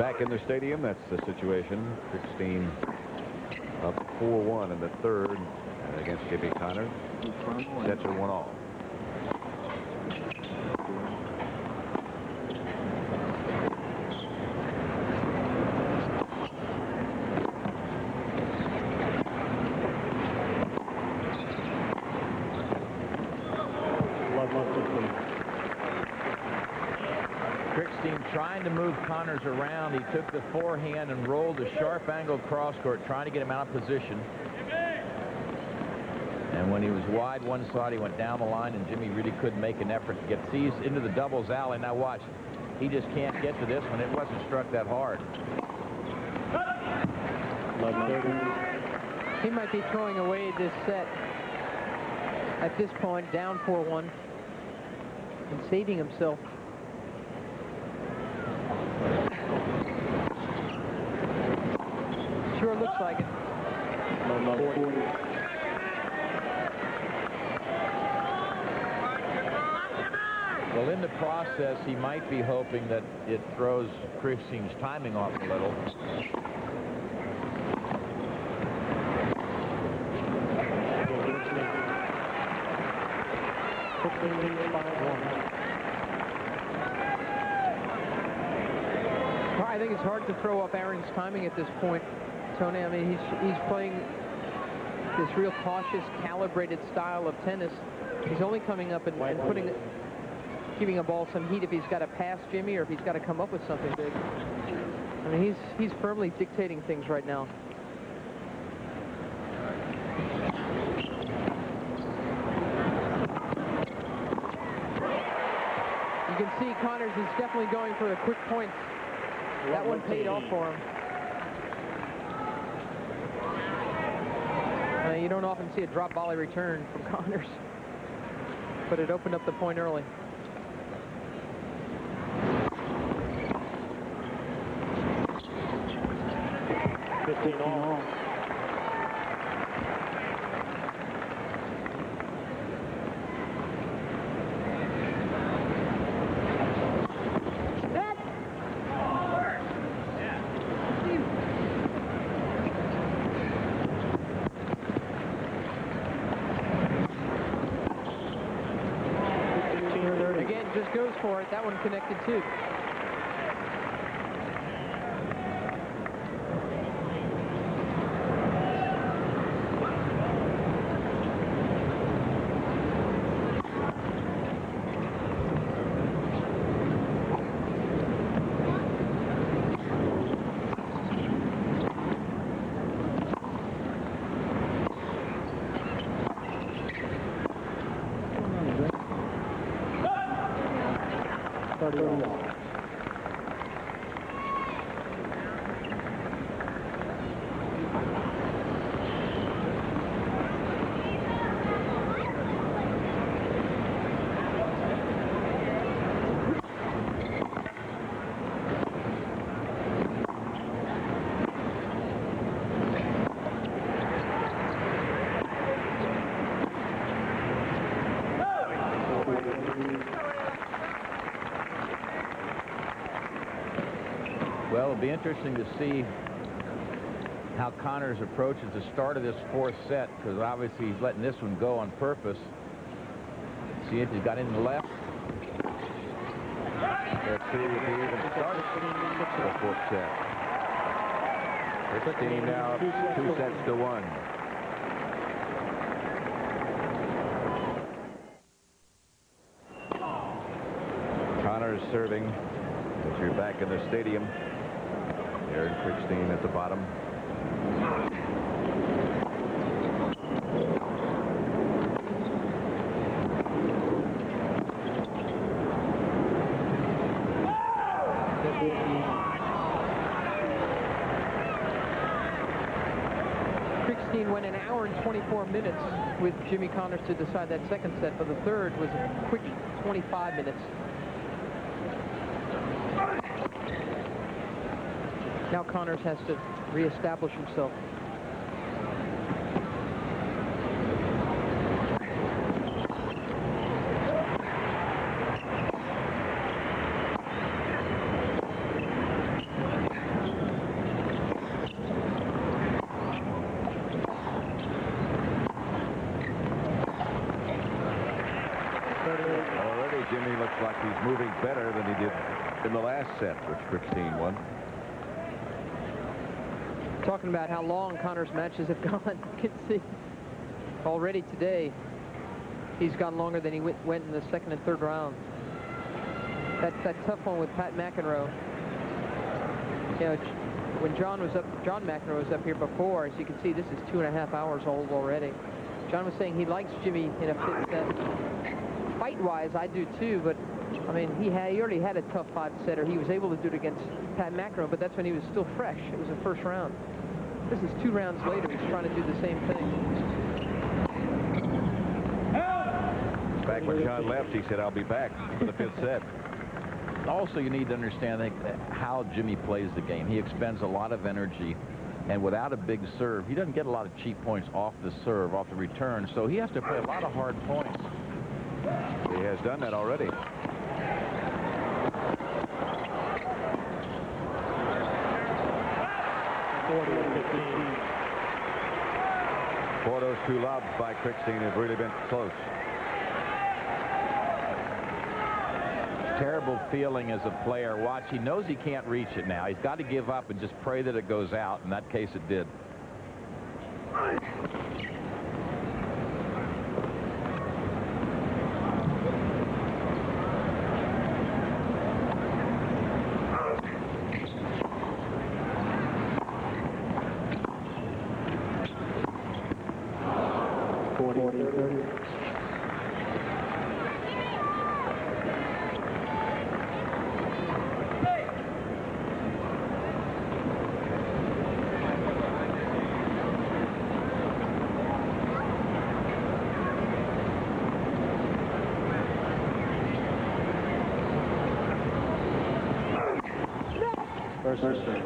Back in the stadium, that's the situation. Krickstein up 4-1 in the third against Jimmy Connors. Sets are 1-all. Krickstein trying to move Connors around. He took the forehand and rolled a sharp angled cross court, trying to get him out of position. And when he was wide one side, he went down the line, and Jimmy really couldn't make an effort to get these into the doubles alley. Now watch, he just can't get to this one. It wasn't struck that hard. He might be throwing away this set at this point, down 4-1, and saving himself. Sure looks like it. Well, in the process, he might be hoping that it throws Krickstein's timing off a little. Well, I think it's hard to throw up Aaron's timing at this point, Tony. I mean, he's playing this real cautious, calibrated style of tennis. He's only coming up and giving a ball some heat if he's got to pass Jimmy or if he's got to come up with something big. I mean, he's firmly dictating things right now. You can see Connors is definitely going for a quick point. That one paid off for him. You don't often see a drop volley return from Connors, but it opened up the point early. Just goes for it. That one connected too. Well, it'll be interesting to see how Connors approaches the start of this fourth set, because obviously he's letting this one go on purpose. See if he's got in the left. Let's see if he even starts the fourth set. Krickstein now 2-1. Connors serving as you're back in the stadium. Aaron Krickstein at the bottom. Krickstein went an hour and 24 minutes with Jimmy Connors to decide that second set, but the third was a quick 25 minutes. Now Connors has to reestablish himself. better than he did in the last set, which Krickstein won. Talking about how long Connor's matches have gone, you can see already today he's gone longer than he went in the second and third round. That tough one with Pat McEnroe. You know, when John McEnroe was up here before, as you can see, this is 2.5 hours old already. John was saying he likes Jimmy in a 5th set. Fight-wise, I do too, but I mean, he already had a tough 5-setter. He was able to do it against Pat McEnroe, but that's when he was still fresh. It was the first round. This is 2 rounds later. He's trying to do the same thing. Back when John left, he said, "I'll be back for the 5th set." Also, you need to understand how Jimmy plays the game. He expends a lot of energy, and without a big serve, he doesn't get a lot of cheap points off the serve, off the return, so he has to play a lot of hard points. He has done that already. Boy, those 2 lobs by Krickstein have really been close. Terrible feeling as a player. Watch, he knows he can't reach it now. He's got to give up and just pray that it goes out. In that case, it did. First serve.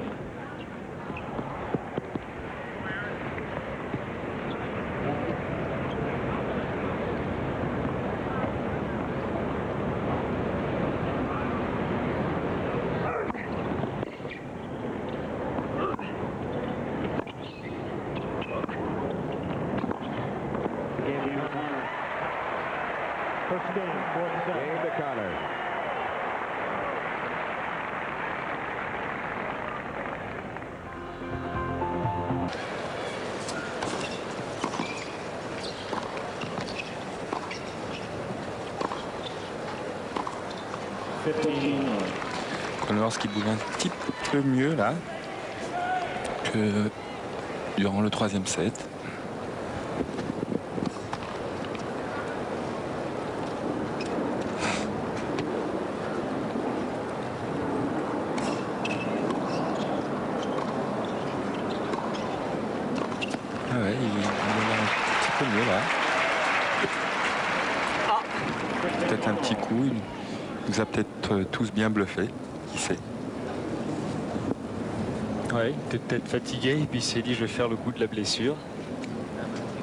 Game to Connor. Connors qui bouge un petit peu mieux là que durant le 3e set. Ah ouais, il est un petit peu mieux là. Peut-être un petit coup. Il nous a peut-être tous bien bluffé. Qui sait? Ouais, il était peut-être fatigué et puis il s'est dit je vais faire le coup de la blessure.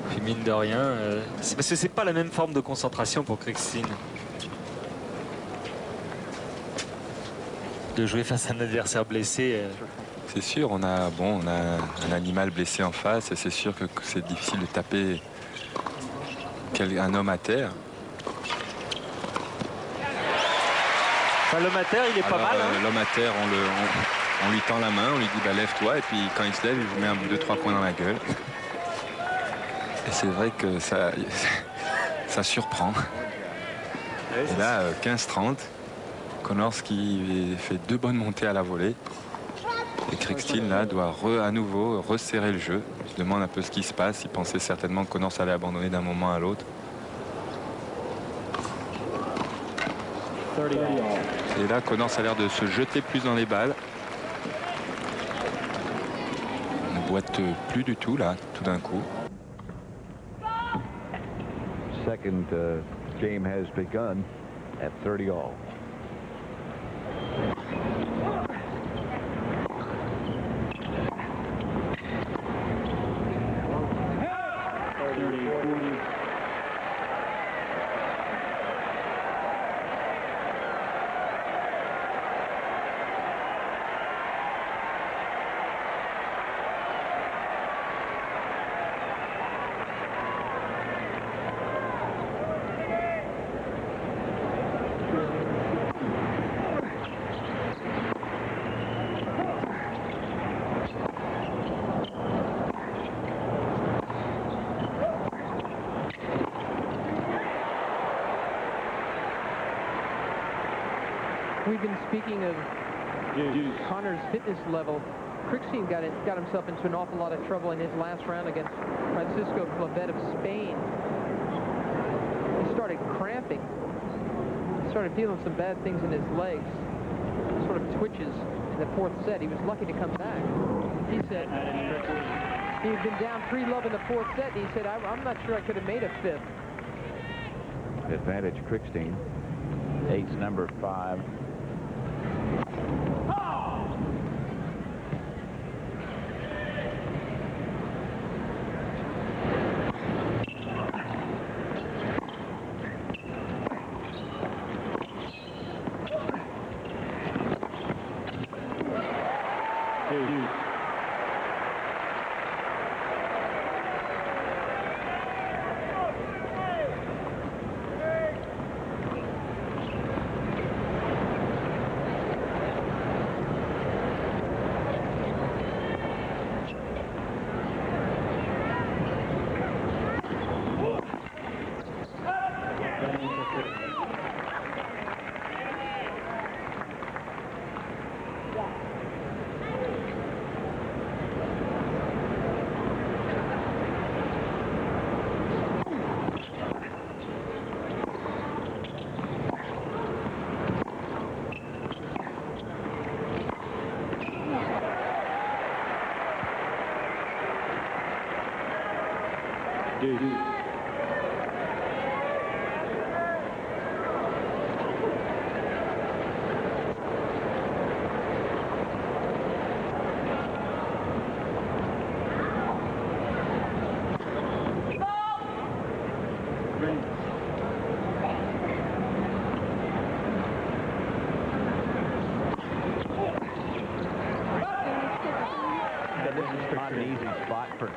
Puis mine de rien, c'est parce que c'est pas la même forme de concentration pour Krickstein. De jouer face à un adversaire blessé. C'est sûr, on a un animal blessé en face et c'est sûr que c'est difficile de taper un homme à terre. L'homme à terre, il est pas mal. Hein. L'homme à terre, on lui tend la main, on lui dit bah, lève-toi, et puis quand il se lève, il vous met 2-3 points dans la gueule. Et c'est vrai que ça surprend. Ouais, et là, 15-30, Connors qui fait 2 bonnes montées à la volée. Et Krickstein là doit à nouveau resserrer le jeu. Il se demande un peu ce qui se passe. Il pensait certainement que Connors allait abandonner d'un moment à l'autre. Et là, Connors a l'air de se jeter plus dans les balles. On ne boite plus du tout, là, tout d'un coup. Second game has begun at 30 all. we've been speaking of Connor's fitness level, Krickstein got himself into an awful lot of trouble in his last round against Francisco Clavet of Spain. He started cramping. He started feeling some bad things in his legs, sort of twitches in the fourth set. He was lucky to come back. He said he had been down 3-love in the fourth set, and he said, I'm not sure I could have made a fifth. Advantage Krickstein. Eight's number 5.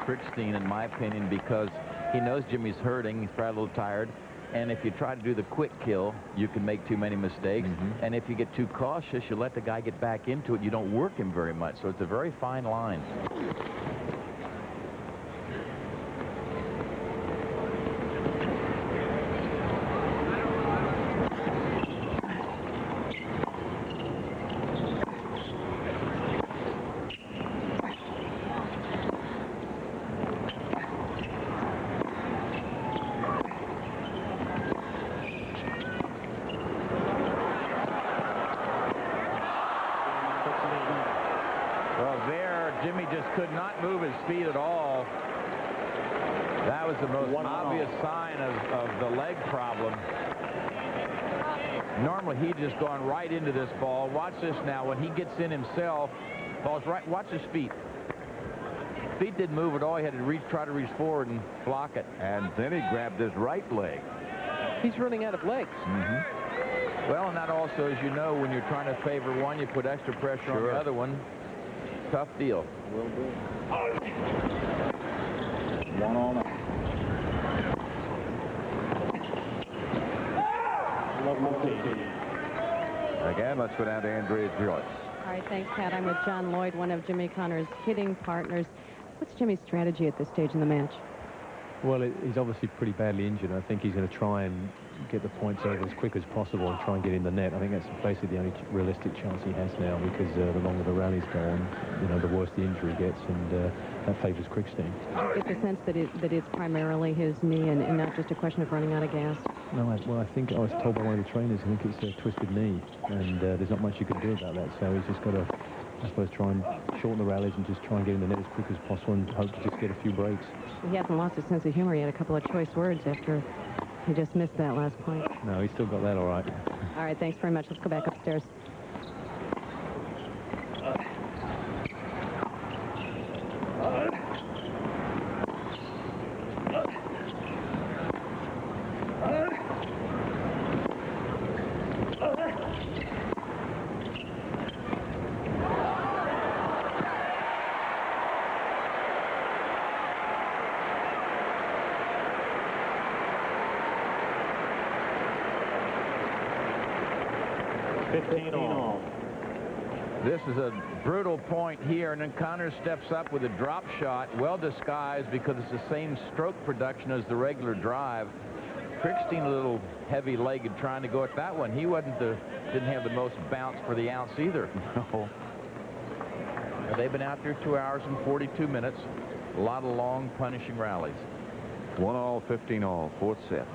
Krickstein, in my opinion, because he knows Jimmy's hurting. He's probably a little tired. And if you try to do the quick kill, you can make too many mistakes. And if you get too cautious, you let the guy get back into it. You don't work him very much. So it's a very fine line. Jimmy just could not move his feet at all. That was the most obvious sign of the leg problem. Normally, he'd just gone right into this ball. Watch this now. When he gets in himself, ball's right. Watch his feet. Feet didn't move at all. He had to try to reach forward and block it. And then he grabbed his right leg. He's running out of legs. Well, and that also, as you know, when you're trying to favor one, you put extra pressure on the other one. Tough deal. Will do. 1-on. Again, let's go down to Andrea Joyce. All right, thanks, Pat. I'm with John Lloyd, one of Jimmy Connor's hitting partners. What's Jimmy's strategy at this stage in the match? Well, he's obviously pretty badly injured. I think he's going to try and get the points over as quick as possible and try and get in the net. I think that's basically the only realistic chance he has now, because the longer the rallies go on, you know, the worse the injury gets, and that favors Krickstein. Get the sense that it's primarily his knee and not just a question of running out of gas. No, well, I think I was told by one of the trainers, I think it's a twisted knee, and there's not much you can do about that. So he's just got to, I suppose, try and shorten the rallies and just try and get in the net as quick as possible and hope to just get a few breaks. He hasn't lost his sense of humor. He had a couple of choice words after he just missed that last point. No, he's still got that all right. All right, thanks very much. Let's go back upstairs. This is a brutal point here, and then Connor steps up with a drop shot, well disguised because it's the same stroke production as the regular drive. Krickstein a little heavy-legged trying to go at that one. He didn't have the most bounce for the ounce either. No. They've been out there 2 hours and 42 minutes. A lot of long, punishing rallies. 1-all, 15-all, fourth set.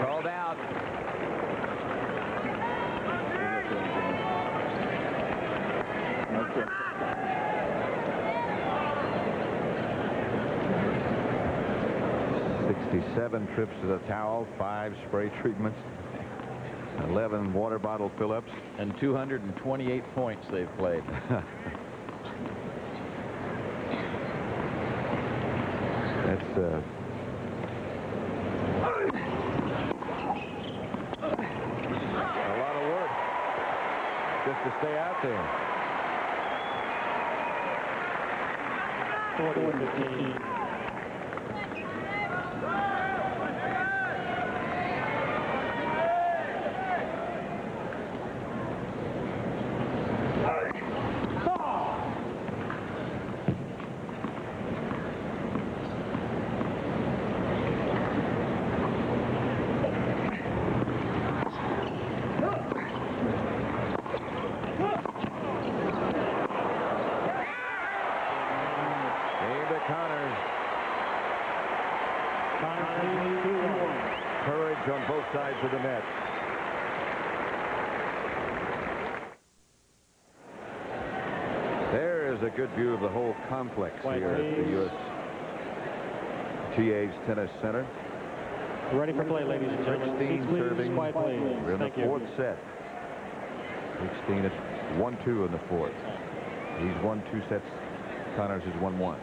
Called out. Okay. 67 trips to the towel, 5 spray treatments, 11 water bottle fill-ups. And 228 points they've played. That's a lot of work just to stay out there. 40-15. Courage on both sides of the net. There is a good view of the whole complex here at the USTA's Tennis Center. Ready for play, ladies and gentlemen. Krickstein serving. Quiet, please. We're in the fourth set. Krickstein at 1-2 in the fourth. He's won 2 sets. Connors has won 1.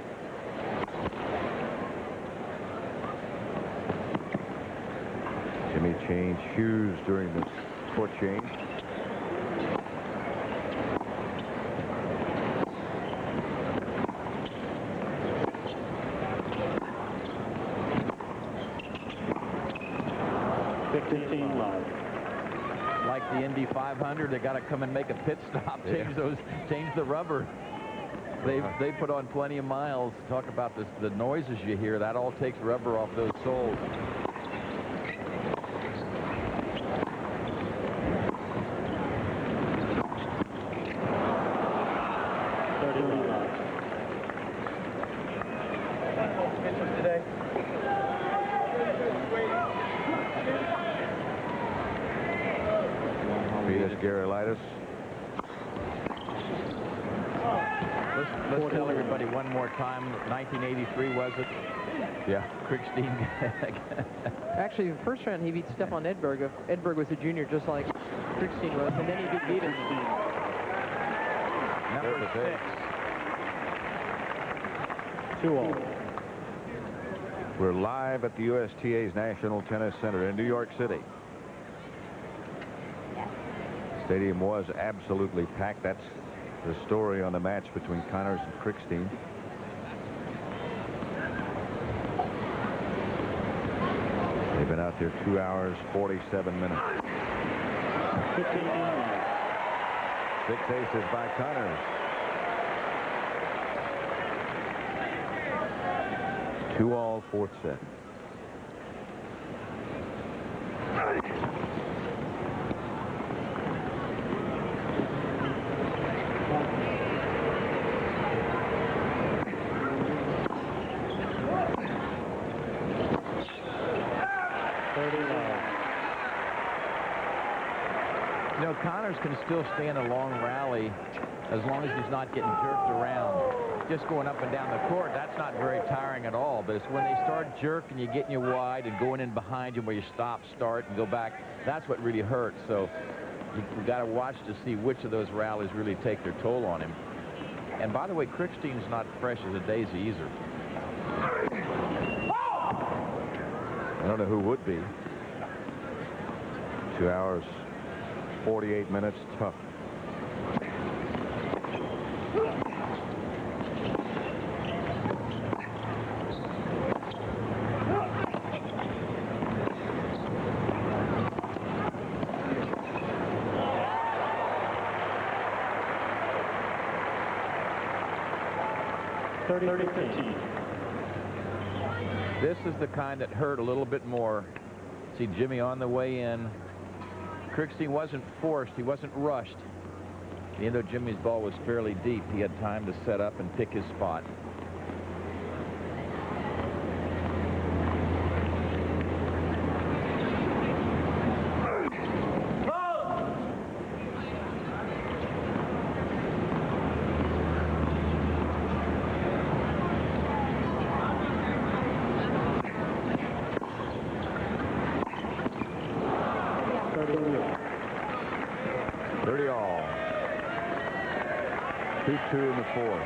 Jimmy changed shoes during the court change. Like the Indy 500, they got to come and make a pit stop, change the rubber. They put on plenty of miles. Talk about the noises you hear. That all takes rubber off those soles. Let's tell everybody one more time. 1983 was it? Yeah. Krickstein. Actually, the first round he beat Stefan Edberg. Edberg was a junior just like Krickstein was, and then he beat Vita. Number 6. 2-all. We're live at the USTA's National Tennis Center in New York City. Stadium was absolutely packed. That's the story on the match between Connors and Krickstein. They've been out there 2 hours, 47 minutes. 6 aces by Connors. 2-all, fourth set. You know, Connors can still stay in a long rally as long as he's not getting jerked around. Just going up and down the court, that's not very tiring at all. But it's when they start jerking you, getting you wide and going in behind you where you stop, start, and go back, that's what really hurts. So you've got to watch to see which of those rallies really take their toll on him. And by the way, Krickstein's not fresh as a daisy either. I don't know who would be. 2 hours, 48 minutes. Tough. This is the kind that hurt a little bit more. See Jimmy on the way in. Krickstein wasn't forced. He wasn't rushed. Even though Jimmy's ball was fairly deep, he had time to set up and pick his spot. Two in the fourth.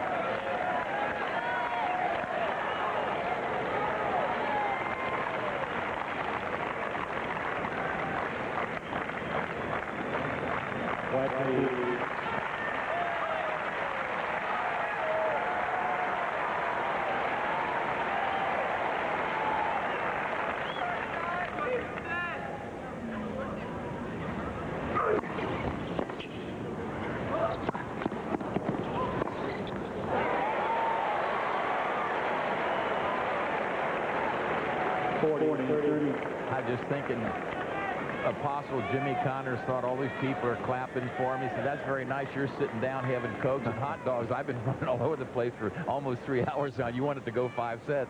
I'm just thinking a possible Jimmy Connors thought all these people are clapping for him. He said, that's very nice. You're sitting down having Cokes and hot dogs. I've been running all over the place for almost 3 hours now. You want it to go 5 sets.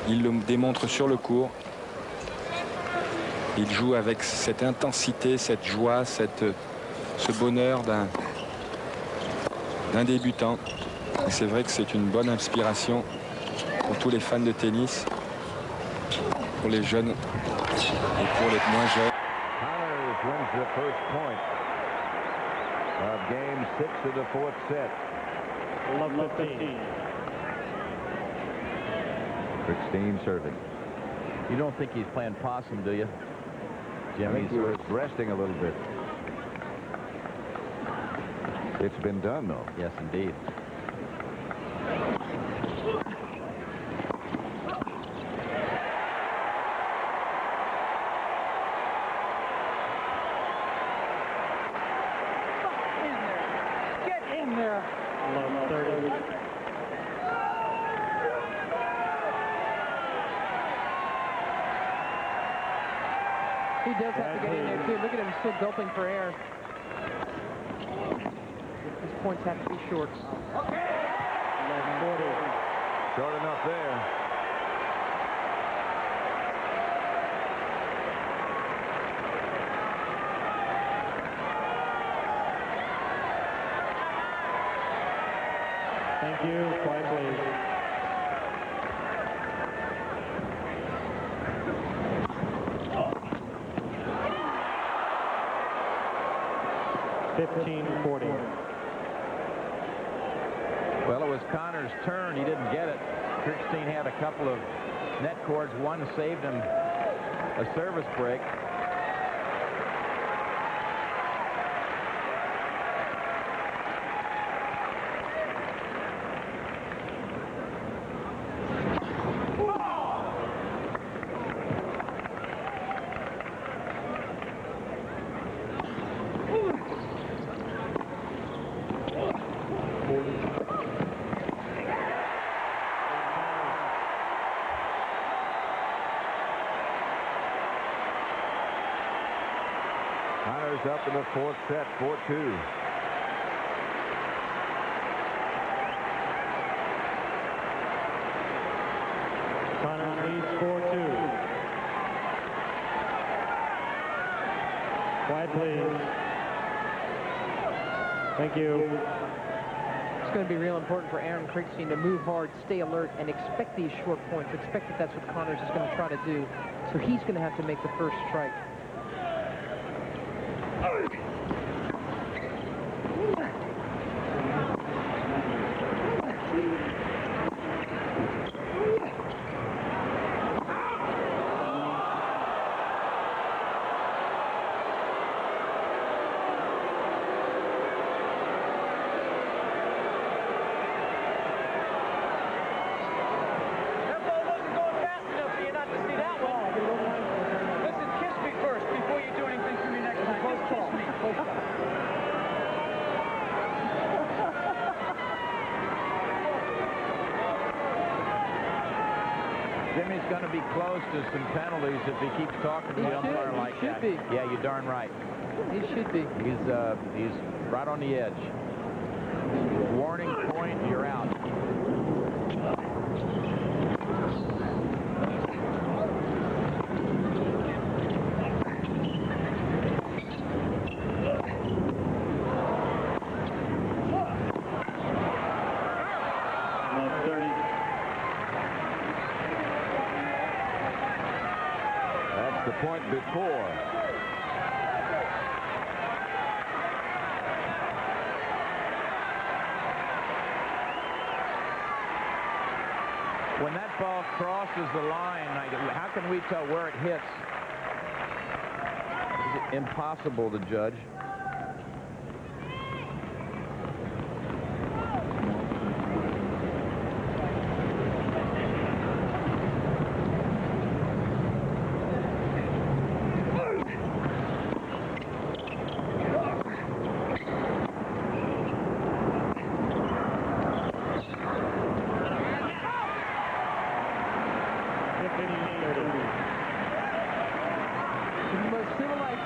Il le démontre sur le court. Il joue avec cette intensité, cette joie, ce bonheur d'un débutant. C'est vrai que c'est une bonne inspiration pour tous les fans de tennis, pour les jeunes et pour les moins jeunes. Connors wins the first point of game 6 of the fourth set. 11-15. Krickstein serving. You don't think he's playing possum, do you? I think he was resting a little bit. It's been done, though. Yes, indeed. Get in there. 11-30. He does have to get in there, too. Look at him still gulping for air. These points have to be short. 11-40. Short enough there. Thank you. Quiet, please. Well, it was Connors' turn. He didn't get it. Krickstein had a couple of net cords. One saved him a service break. Connors up in the fourth set, 4-2. Connors leads 4-2. Quiet, please. Thank you. It's going to be real important for Aaron Krickstein to move hard, stay alert, and expect these short points. Expect that that's what Connors is going to try to do. So he's going to have to make the first strike. Jimmy's going to be close to some penalties if he keeps talking to the umpire like that. He should be. Yeah, you're darn right. He should be. He's right on the edge. Warning point, you're out. That's the point before. When that ball crosses the line, how can we tell where it hits? It's impossible to judge.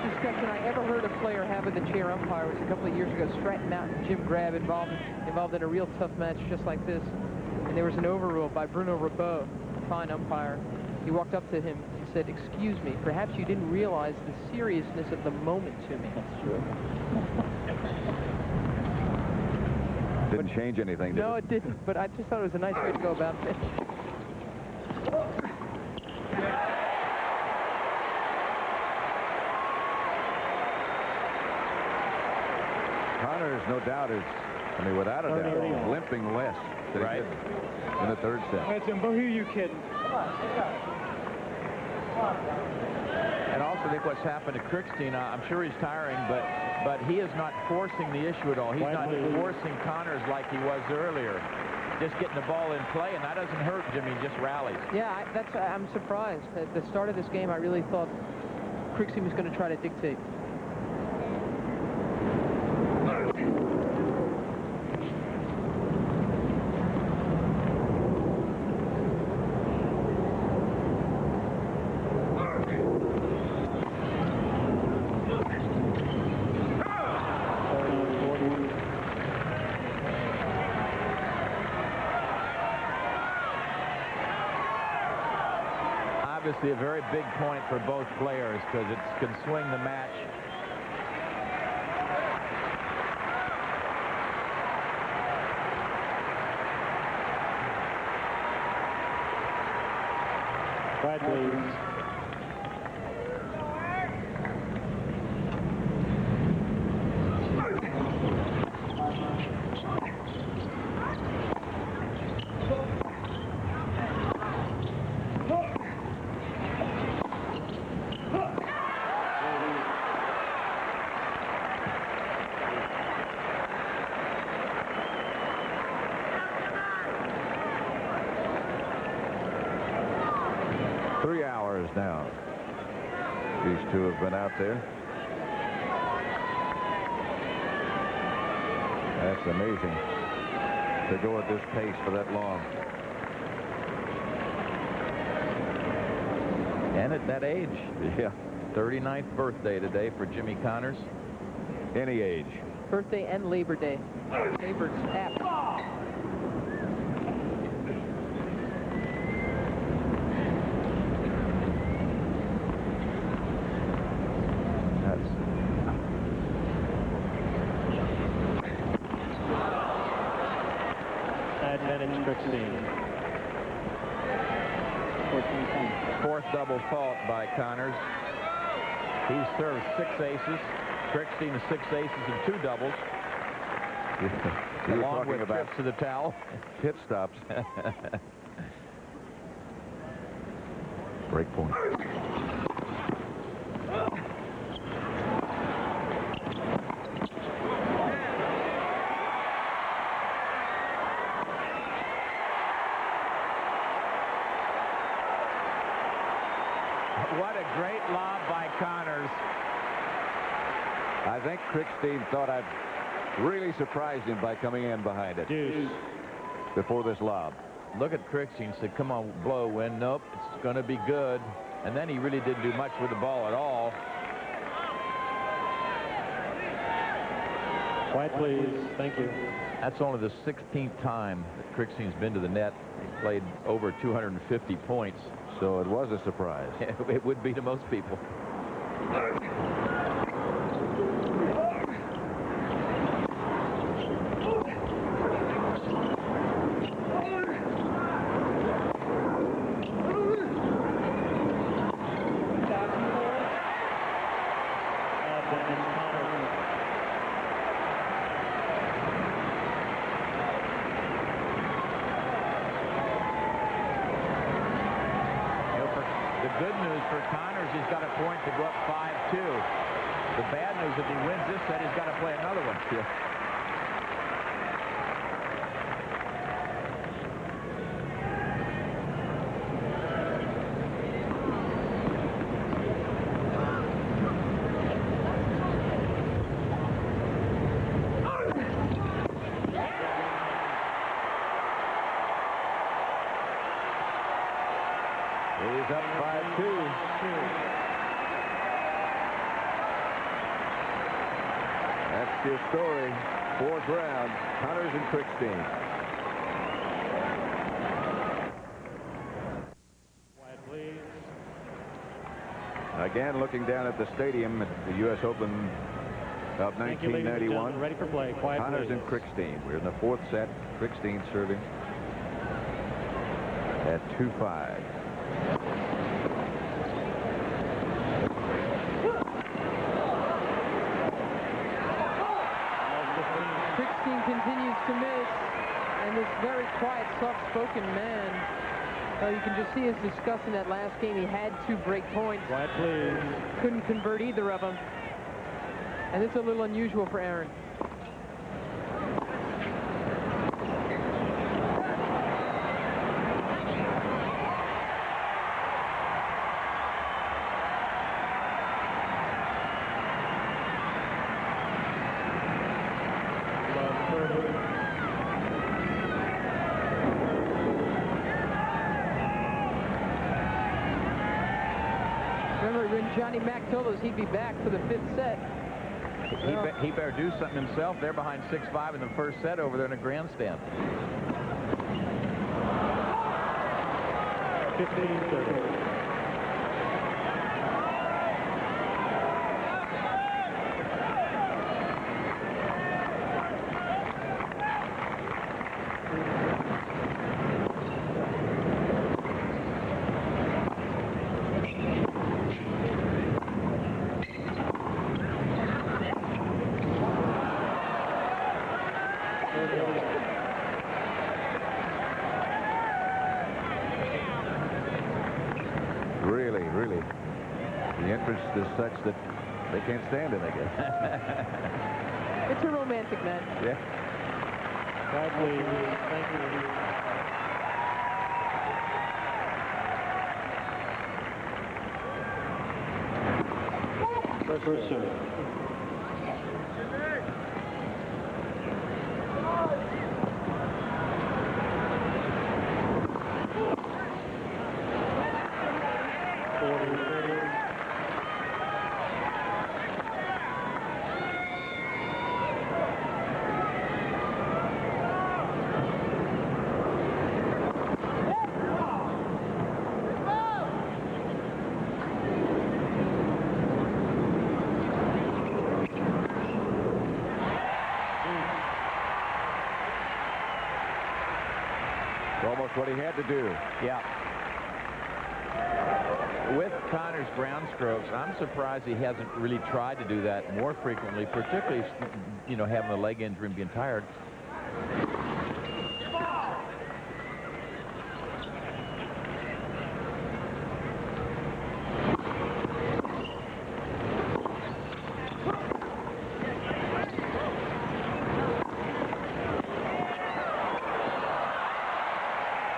Discussion I ever heard a player have with the chair umpire was a couple of years ago. Stratton Mountain and Jim Grab involved in a real tough match just like this, and there was an overrule by Bruno Rabeau, fine umpire. He walked up to him and said, "Excuse me, perhaps you didn't realize the seriousness of the moment to me." That's true. Didn't change anything, did No, it didn't, but I just thought it was a nice way to go about it. Connors, no doubt, is, without a doubt, limping less than he did in the third set. That's him. Who are you kidding? And also, I think what's happened to Krickstein, I'm sure he's tiring, but he is not forcing the issue at all. He's not forcing Connors like he was earlier. Just getting the ball in play, and that doesn't hurt Jimmy, just rallies. Yeah, I'm surprised. At the start of this game, I really thought Krickstein was going to try to dictate. Obviously a very big point for both players because it can swing the match. Quiet, please. Now, these two have been out there. That's amazing to go at this pace for that long. And at that age. Yeah. 39th birthday today for Jimmy Connors. Any age. Birthday and Labor Day. Labor's apt. Advantage Krickstein. 14 points. Fourth double fault by Connors. He serves 6 aces. Krickstein is 6 aces and 2 doubles. You were Along talking with about trips to the towel. pit stops. Break point. What a great lob by Connors. I think Krickstein thought I'd really surprised him by coming in behind it Deuce. before this lob. Look at Krickstein, said, come on, blow, win. Nope, it's going to be good. And then he really didn't do much with the ball at all. Quiet, please. Thank you. That's only the 16th time that Krickstein's been to the net. He's played over 250 points. So it was a surprise. It would be to most people. The good news for Connors, he's got a point to go up 5-2. The bad news, if he wins this set, he's got to play another one. Yeah. He's up 5-2. That's your story. 4th round, Connors and Krickstein. Quiet, please. Again, looking down at the stadium at the U.S. Open of Thank you, ladies and 1991. gentlemen. Ready for play. Quiet, Connors please. and Krickstein. We're in the 4th set. Krickstein serving at 2-5. Krickstein continues to miss, and this very quiet, soft-spoken man, you can just see us discussing that last game. He had 2 break points. Quiet, please. Couldn't convert either of them. And it's a little unusual for Aaron. Remember when Johnny Mack told us he'd be back for the 5th set. He better do something himself. They're behind 6-5 in the first set over there in the grandstand. 15-30. Really. The interest is such that they can't stand it, I guess. It's a romantic match. Yeah. Quiet, please. Thank you. First serve. what he had to do. Yeah. With Connor's ground strokes, I'm surprised he hasn't really tried to do that more frequently, particularly, you know, having a leg injury and being tired.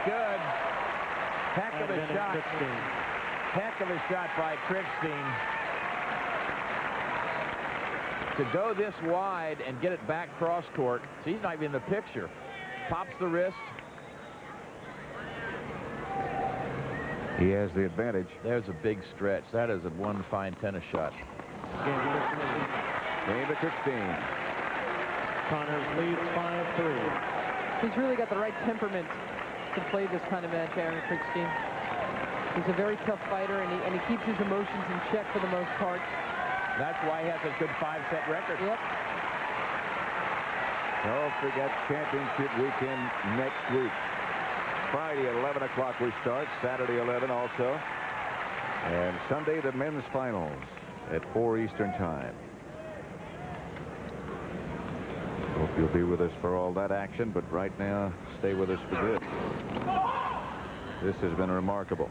Good. Heck of a shot. Heck of a shot by Krickstein. To go this wide and get it back cross court. See, he's not even in the picture. Pops the wrist. He has the advantage. There's a big stretch. That is one fine tennis shot. Game to Krickstein. Connors leads 5-3. He's really got the right temperament to play this kind of match, Aaron Krickstein. He's a very tough fighter, and he keeps his emotions in check for the most part. That's why he has a good 5-set record. Yep. Don't forget championship weekend next week. Friday at 11 o'clock we start. Saturday 11 also. And Sunday the men's finals at 4 Eastern time. Hope you'll be with us for all that action, but right now, stay with us for good. This has been remarkable.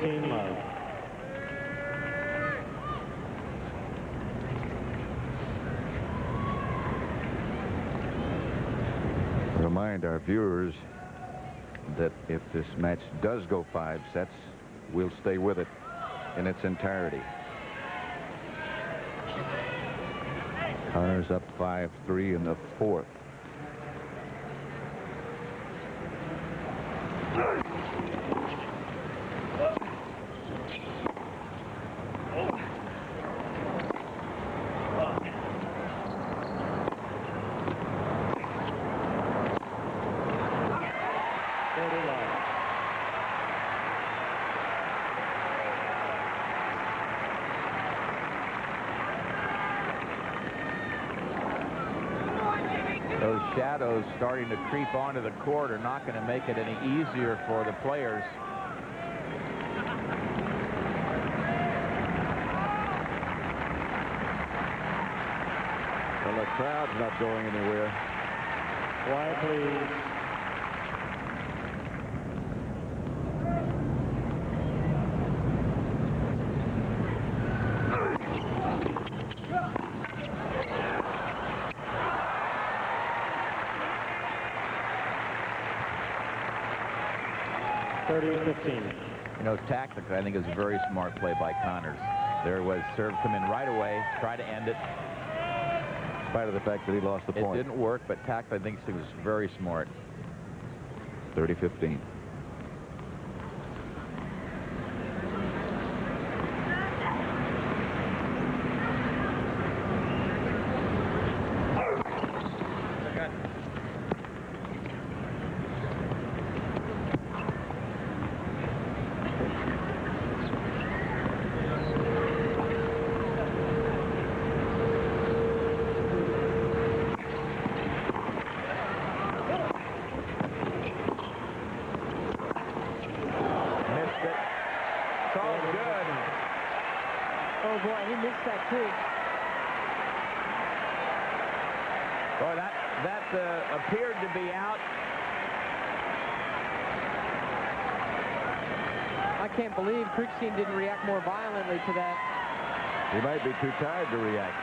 Love. Remind our viewers that if this match does go 5 sets, we'll stay with it in its entirety. Connors up 5-3 in the 4th. Those shadows starting to creep onto the court are not going to make it any easier for the players. Well, the crowd's not going anywhere. Quiet, please. You know, tactically, I think it's a very smart play by Connors. There was serve come in right away, try to end it. In spite of the fact that he lost the point. It didn't work, but tactically, I think he was very smart. 30-15. Oh, boy, he missed that, too. Boy, that appeared to be out. I can't believe Krickstein didn't react more violently to that. He might be too tired to react.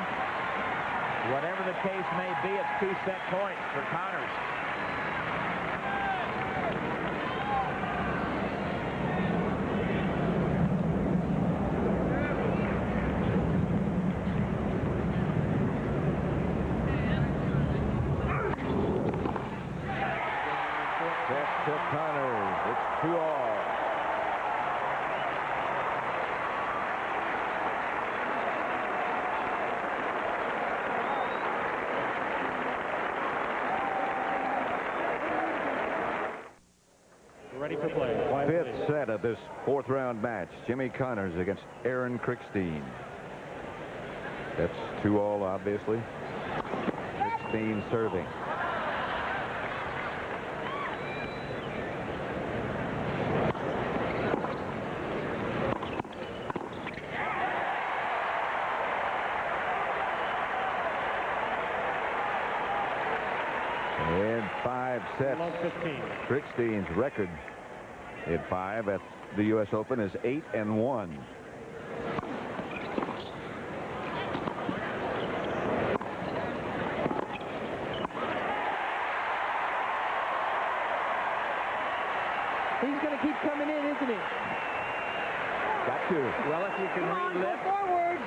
Whatever the case may be, it's 2-set points for Connors. play. Quiet, Fifth please. set of this fourth-round match. Jimmy Connors against Aaron Krickstein. That's 2-all, obviously. Krickstein serving. And 5 sets. Below 15. Krickstein's record in 5 at the U.S. Open is 8-1. He's going to keep coming in, isn't he? Got to. Well, if you can read lips. Forward.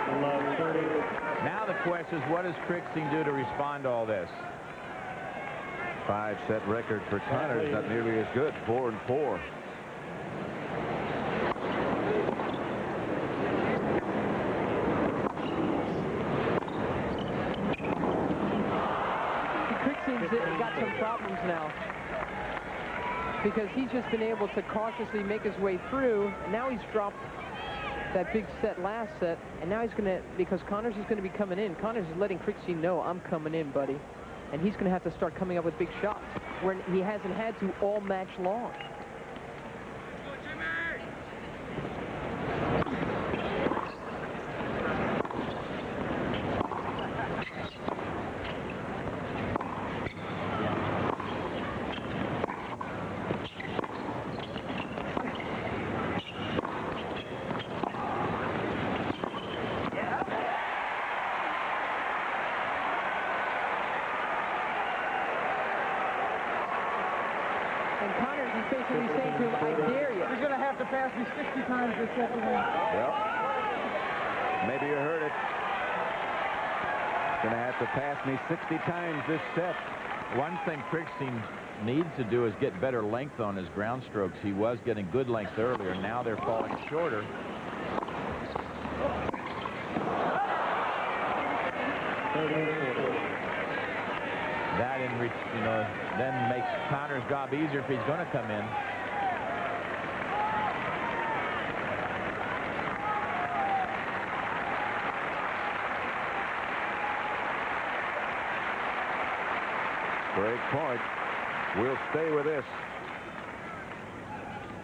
Below 30. Now the question is, what does Krickstein do to respond to all this? 5-set record for Connors, not nearly as good. 4-4. Krickstein's got some problems now, because he's just been able to cautiously make his way through, and now he's dropped that big set last set, and now he's going to, because Connors is going to be coming in, Connors is letting Krickstein know, I'm coming in, buddy. And he's going to have to start coming up with big shots, where he hasn't had to all match long. And Connors is basically saying to him, I dare you. You're going to have to pass me 60 times this second round. Well, maybe you heard it. Going to have to pass me 60 times this set. One thing Krickstein needs to do is get better length on his ground strokes. He was getting good length earlier. Now they're falling shorter. That, then makes Connors' job easier if he's going to come in. Break point. We'll stay with this.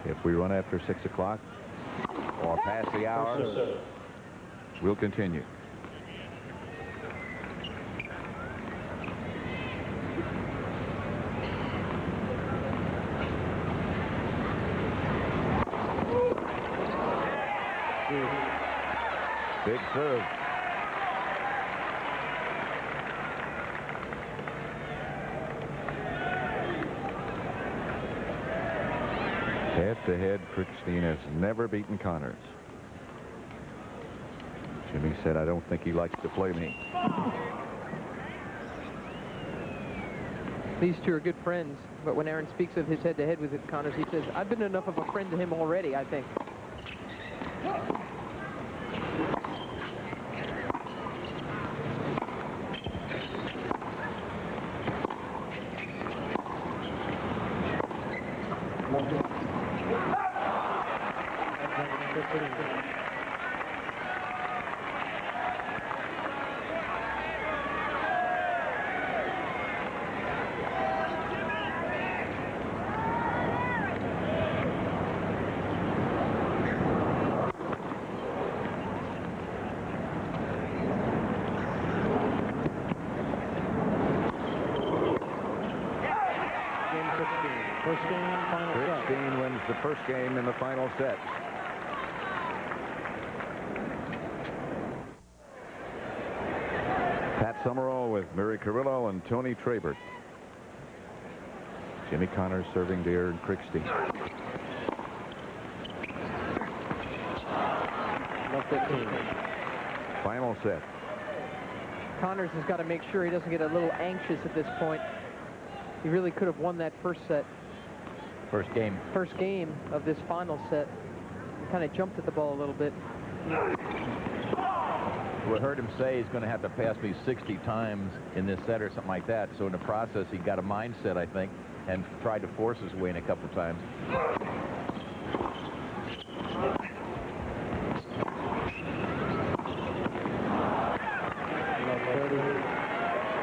If we run after 6 o'clock or past the hour, we'll continue. Big serve. Head-to-head, Krickstein has never beaten Connors. Jimmy said, I don't think he likes to play me. These two are good friends, but when Aaron speaks of his head-to-head with Connors, he says, I've been enough of a friend to him already, I think. First game, final set. Krickstein wins the first game in the final set. Pat Summerall with Murray Carrillo and Tony Trabert. Jimmy Connors serving to Aaron Krickstein. Final set. Connors has got to make sure he doesn't get a little anxious at this point. He really could have won that first set. First game. First game of this final set. He kind of jumped at the ball a little bit. We heard him say he's going to have to pass me 60 times in this set or something like that. So in the process, he got a mindset, I think. and tried to force his way in a couple times.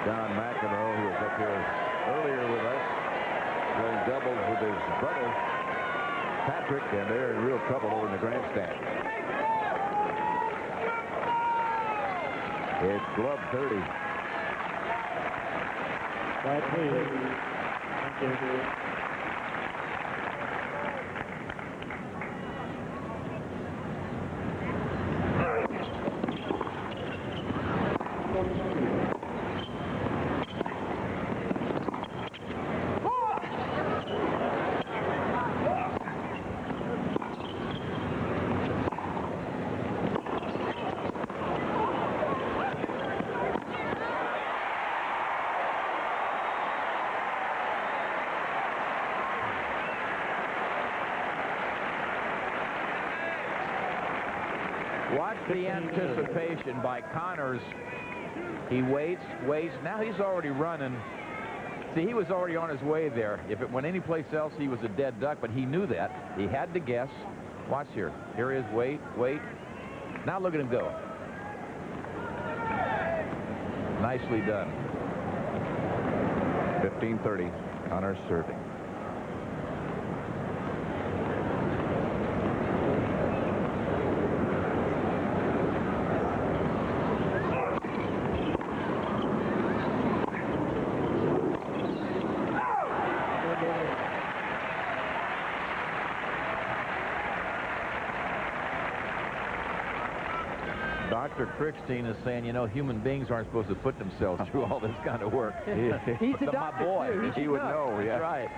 John McEnroe, who was up here earlier with us, playing doubles with his brother, Patrick, and they're in real trouble over in the grandstand. It's glove 30. Right, please. Thank you. Watch the anticipation by Connors. He waits. Now he's already running. See, he was already on his way there. If it went anyplace else, he was a dead duck, but he knew that. He had to guess. Watch here. Here he is. Wait. Now look at him go. Nicely done. 15-30. Connors serving. Dr. Krickstein is saying, you know, human beings aren't supposed to put themselves through all this kind of work. He's a doctor, my boy, too. he would know. Yeah, That's right.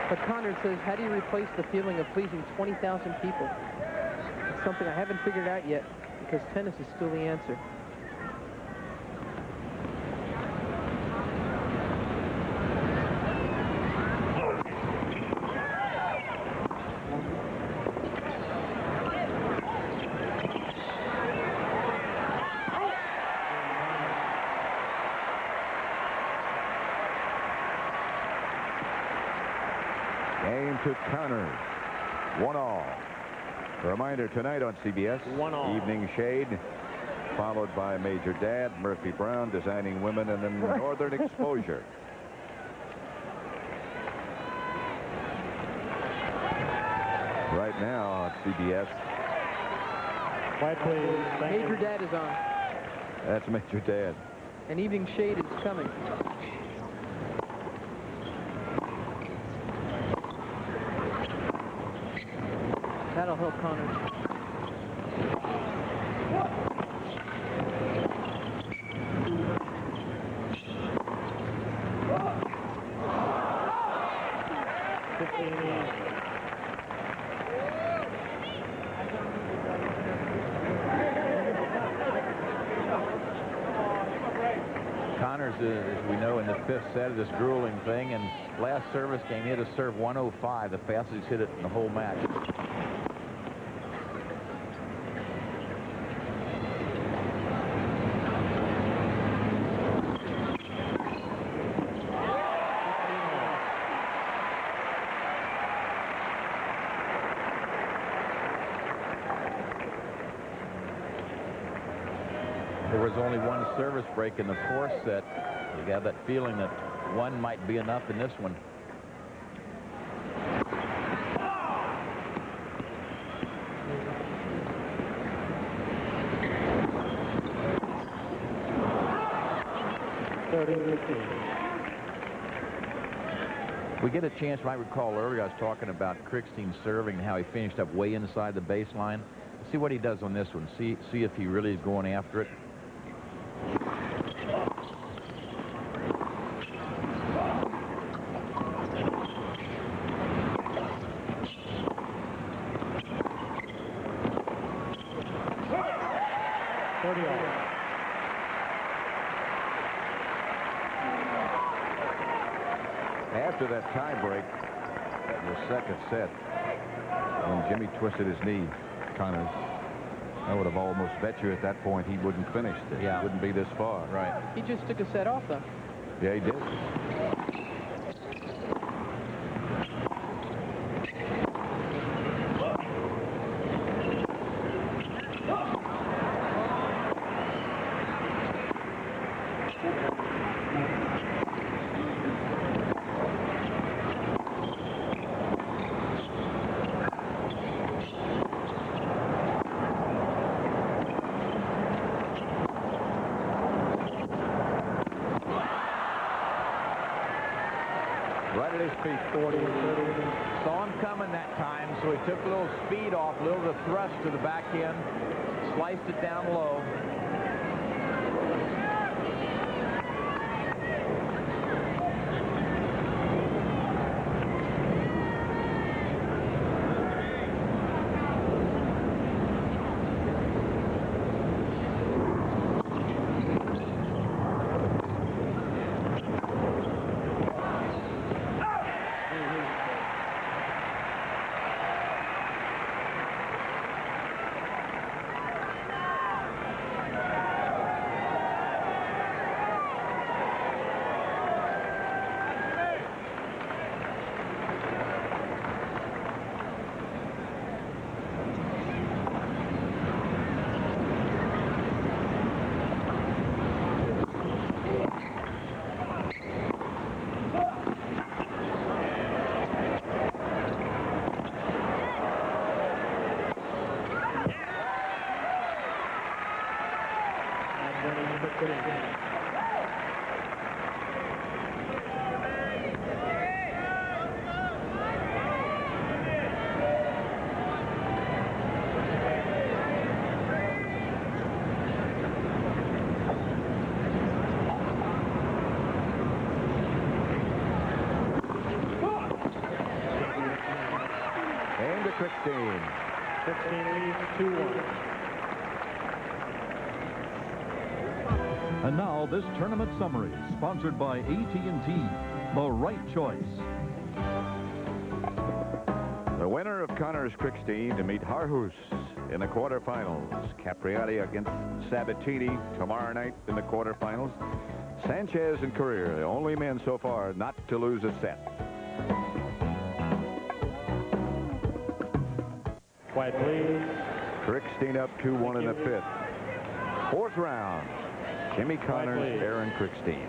But Connors says, how do you replace the feeling of pleasing 20,000 people? It's something I haven't figured out yet, because tennis is still the answer. Game to Connors. 1-all. A reminder tonight on CBS. 1-all. Evening Shade, followed by Major Dad, Murphy Brown, Designing Women, and then Northern Exposure. Right now on CBS. Quiet, please. Thank Major you. Dad is on, That's Major Dad. and Evening Shade is coming. That'll help Connors. Connors, as we know, in the fifth set of this grueling thing, and last service game, he had to serve 105, the fastest he's hit it in the whole match. There was only one service break in the fourth set. You got that feeling that one might be enough in this one. We get a chance, you might recall earlier, I was talking about Krickstein serving and how he finished up way inside the baseline. See what he does on this one. See if he really is going after it. After that tie break in the second set, when Jimmy twisted his knee, Connors, I would have almost bet you at that point he wouldn't finish this. Yeah. He wouldn't be this far. Right. He just took a set off, though. Yeah, he did. Right at his feet. 40 and 30. Saw him coming that time, so he took a little speed off, a little of the thrust to the back end, sliced it down low. And to Krickstein. 16 leads 2-1. And now this tournament summary, sponsored by AT&T, the right choice. The winner of Connors Krickstein to meet Harhus in the quarterfinals. Capriati against Sabatini tomorrow night in the quarterfinals. Sanchez and Courier, the only men so far not to lose a set. Quiet, please. Krickstein up 2-1 in the fifth. Fourth round. Jimmy Connors, Aaron Krickstein.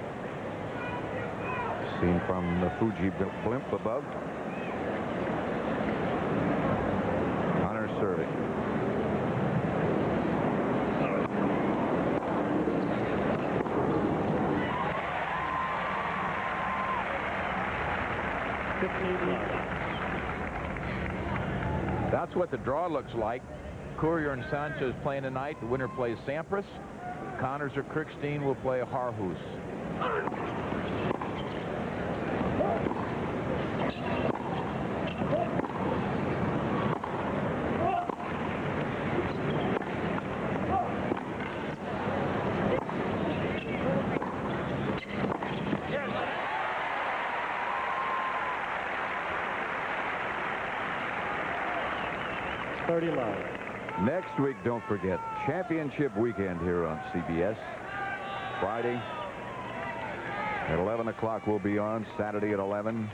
Seen from the Fuji blimp above. Connors serving. That's what the draw looks like. Courier and Sanchez playing tonight. The winner plays Sampras. Connors or Krickstein will play Harhus. Next week, don't forget, championship weekend here on CBS. Friday at 11 o'clock we'll be on. Saturday at 11.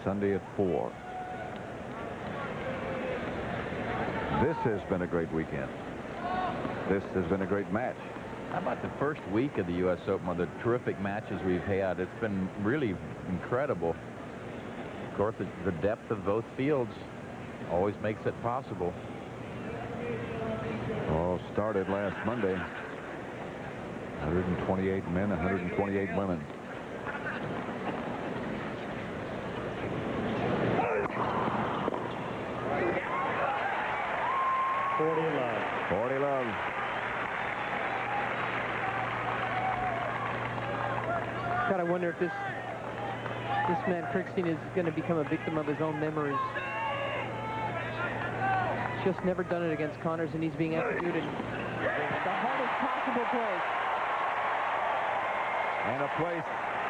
Sunday at 4. This has been a great weekend. This has been a great match. How about the first week of the U.S. Open, the terrific matches we've had? It's been really incredible. Of course, the depth of both fields always makes it possible. All started last Monday. 128 men, 128 women. Forty love. God, I wonder if this man Krickstein is going to become a victim of his own memories. Just never done it against Connors, and he's being executed. The hardest possible place. And a place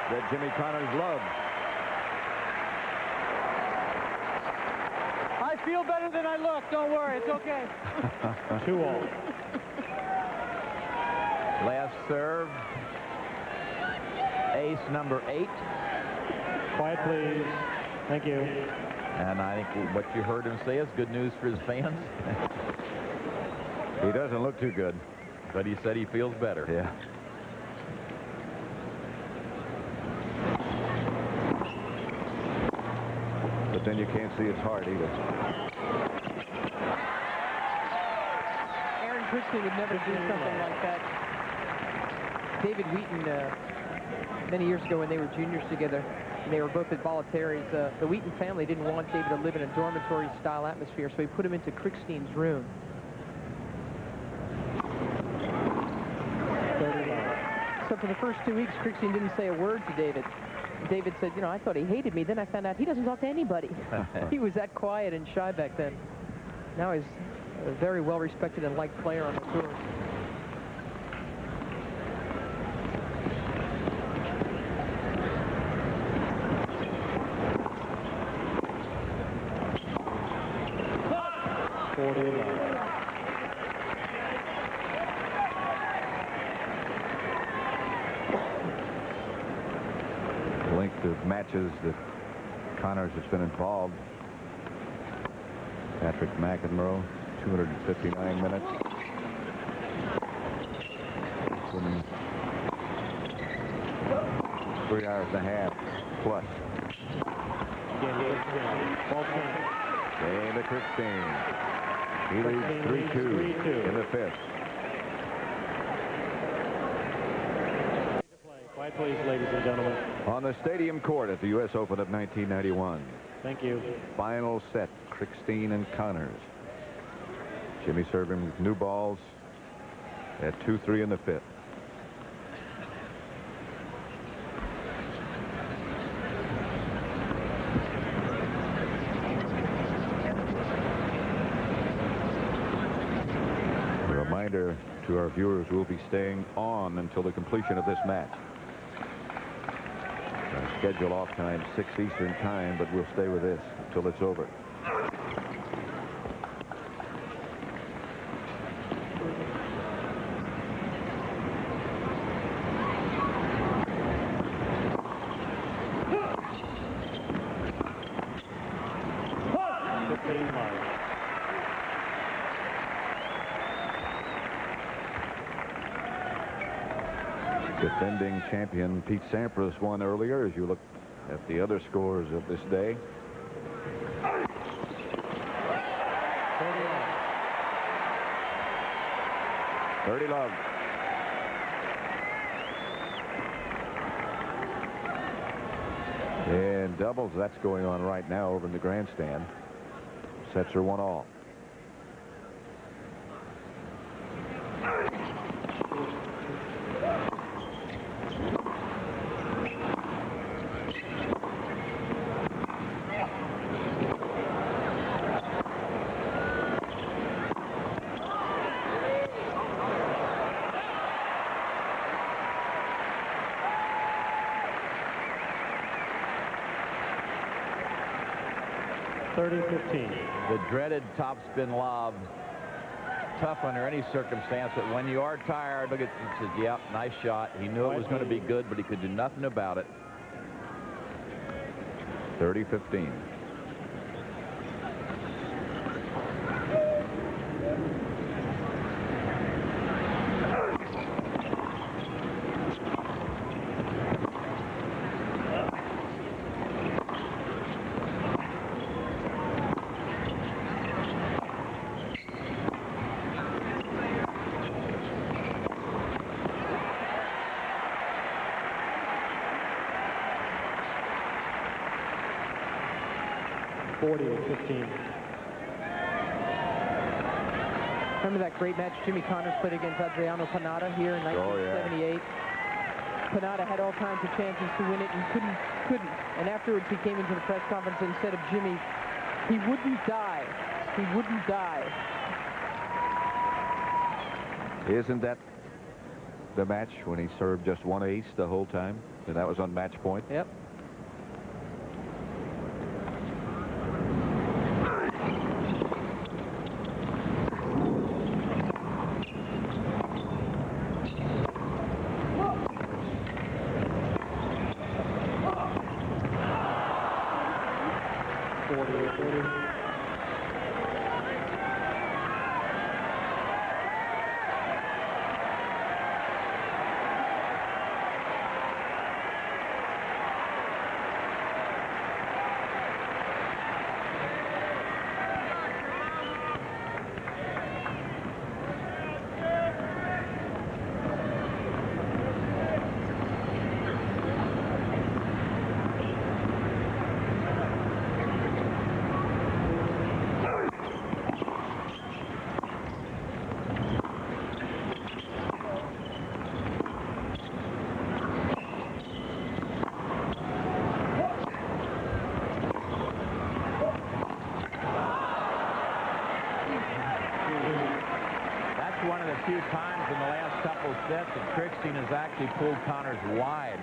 that Jimmy Connors loves. feel better than I look. Don't worry, it's okay. 2-all. Last serve. Ace number 8. Quiet, please. Thank you. And I think what you heard him say is good news for his fans. He doesn't look too good. But he said he feels better. Yeah. But then you can't see his heart either. Aaron Krickstein would never do something like that. David Wheaton, many years ago when they were juniors together, and they were both at Bollettieri's, the Wheaton family didn't want David to live in a dormitory-style atmosphere, so he put him into Krickstein's room. So for the first 2 weeks, Krickstein didn't say a word to David. David said, you know, I thought he hated me. Then I found out he doesn't talk to anybody. He was that quiet and shy back then. Now he's a very well-respected and liked player on the tour. Length of matches that Connors has been involved. Patrick McEnroe, 259 minutes. Winning 3 hours and a half plus. Game to Krickstein. He leads 3-2 in the 5th. Quiet, please, ladies and gentlemen. On the stadium court at the U.S. Open of 1991. Thank you. Final set, Krickstein and Connors. Jimmy serving with new balls at 2-3 in the 5th. A reminder to our viewers, we'll be staying on until the completion of this match. Schedule off time 6 Eastern time, but we'll stay with this until it's over. Defending champion Pete Sampras won earlier. As you look at the other scores of this day, 30 love. And doubles, that's going on right now over in the grandstand. Sets are 1-all. The dreaded topspin lob. Tough under any circumstance, but when you are tired, look at, he says, yep, nice shot. He knew it was going to be good, but he could do nothing about it. 30-15. Remember that great match Jimmy Connors played against Adriano Panada here in 1978? Panada had all kinds of chances to win it and couldn't. And afterwards he came into the press conference and said of Jimmy, he wouldn't die. He wouldn't die. Isn't that the match when he served just 1 ace the whole time? And that was on match point? Yep. Krickstein has actually pulled Connors wide,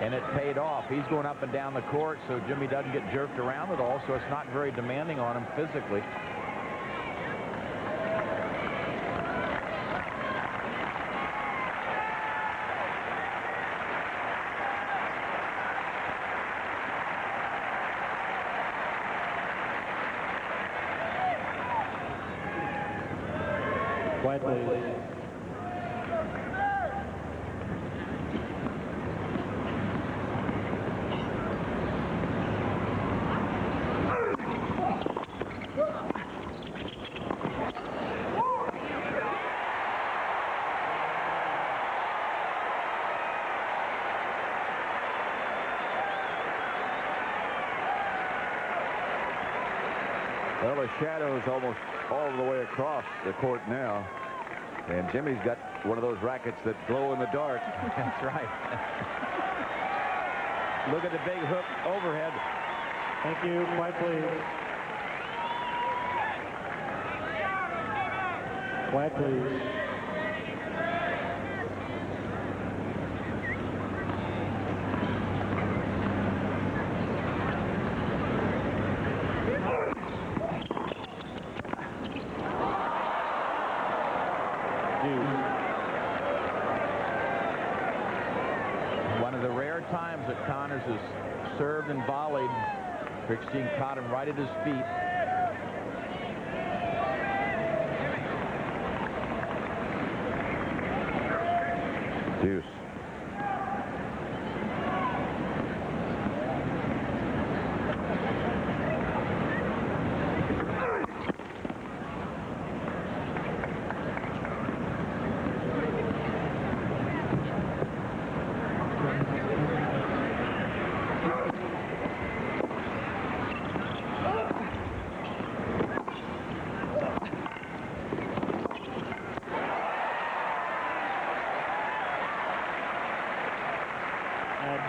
and it paid off. He's going up and down the court, so Jimmy doesn't get jerked around at all, so it's not very demanding on him physically. Quiet, please. Well, the shadow's almost all the way across the court now. And Jimmy's got one of those rackets that glow in the dark. That's right. Look at the big hook overhead. Thank you. Quiet, please. Quiet, please. One of the rare times that Connors has served and volleyed, Krickstein caught him right at his feet. Deuce.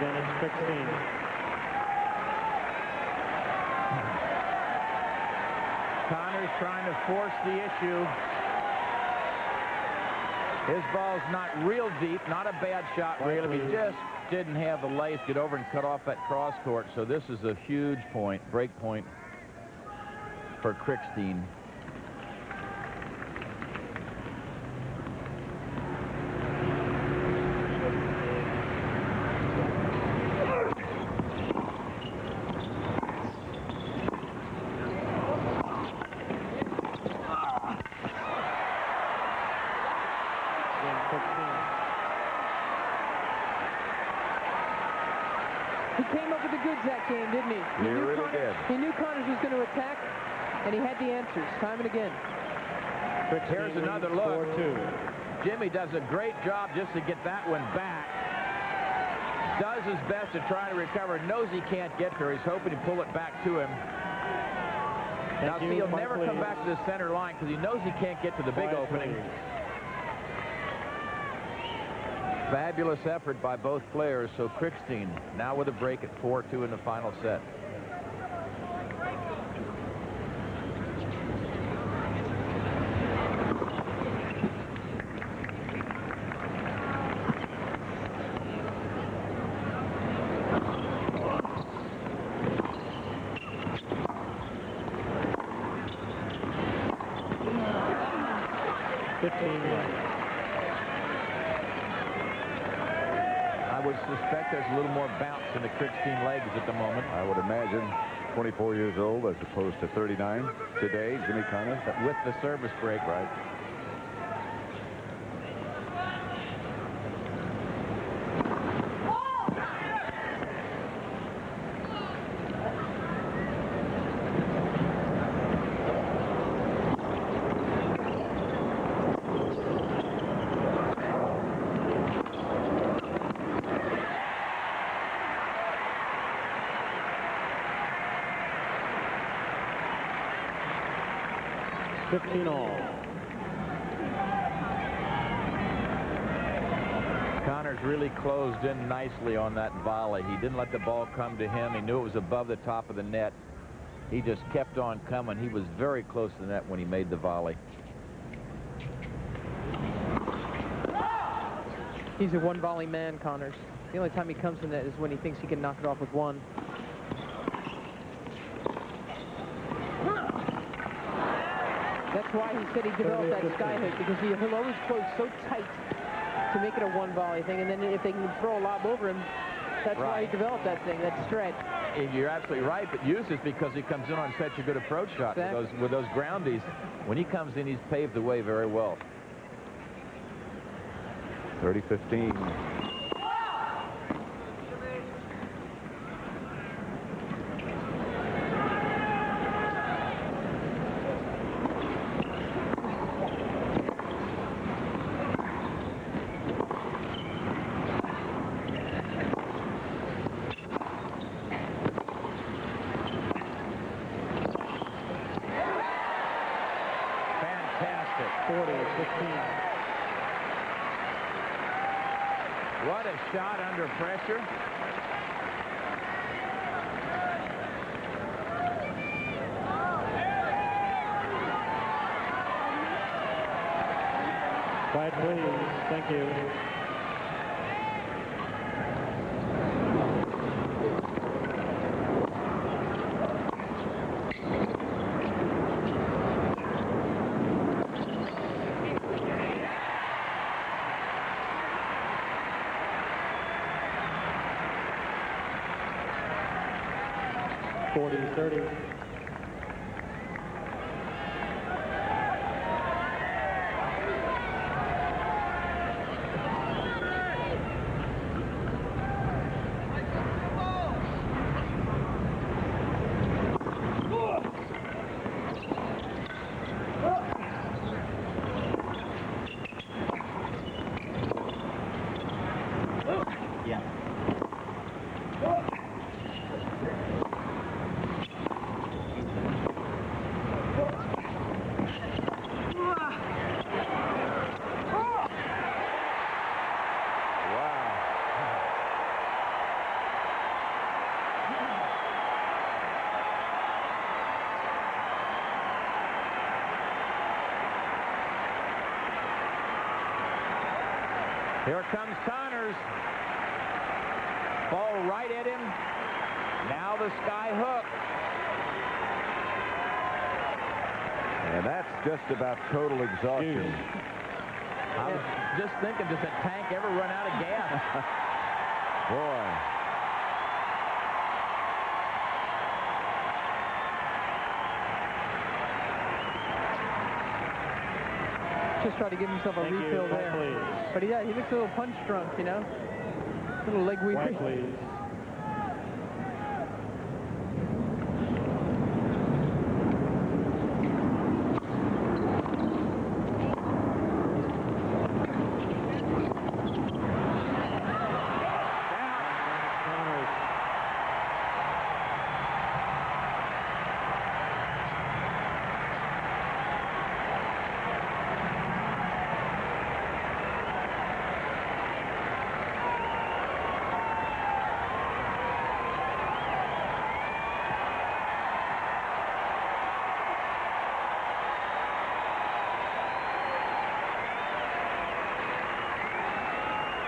Dennis Krickstein. Connors trying to force the issue. His ball's not real deep, not a bad shot really. He just didn't have the lace get over and cut off that cross court. So this is a huge point, break point for Krickstein. He came up with the goods that game, didn't he? He really did. He knew Connors was going to attack, and he had the answers time and again. Here's another look. Jimmy does a great job just to get that one back. Does his best to try to recover. Knows he can't get there. He's hoping to pull it back to him. Now, see, he'll never come back to the center line because he knows he can't get to the big opening. Fabulous effort by both players. So Krickstein now with a break at 4-2 in the final set. I would suspect there's a little more bounce in the Krickstein legs at the moment. I would imagine 24 years old as opposed to 39 today, Jimmy Connors. With the service break, right? Connors really closed in nicely on that volley. He didn't let the ball come to him. He knew it was above the top of the net. He just kept on coming. He was very close to the net when he made the volley. He's a one-volley man, Connors. The only time he comes in that is when he thinks he can knock it off with one. That's why he said he developed that sky hook, because he'll always close so tight to make it a one-volley thing, and then if they can throw a lob over him, that's why he developed that thing, that stretch. You're absolutely right, but uses because he comes in on such a good approach shot with those groundies. When he comes in, he's paved the way very well. 30-15. Fantastic. 40-15. What a shot under pressure. Quiet, please. Thank you. Here comes Connors. Ball right at him. Now the sky hook. And that's just about total exhaustion. I was just thinking, does that tank ever run out of gas? Boy. Just try to give himself a refill there. But he looks a little punch drunk, you know? A little leg weak. Please.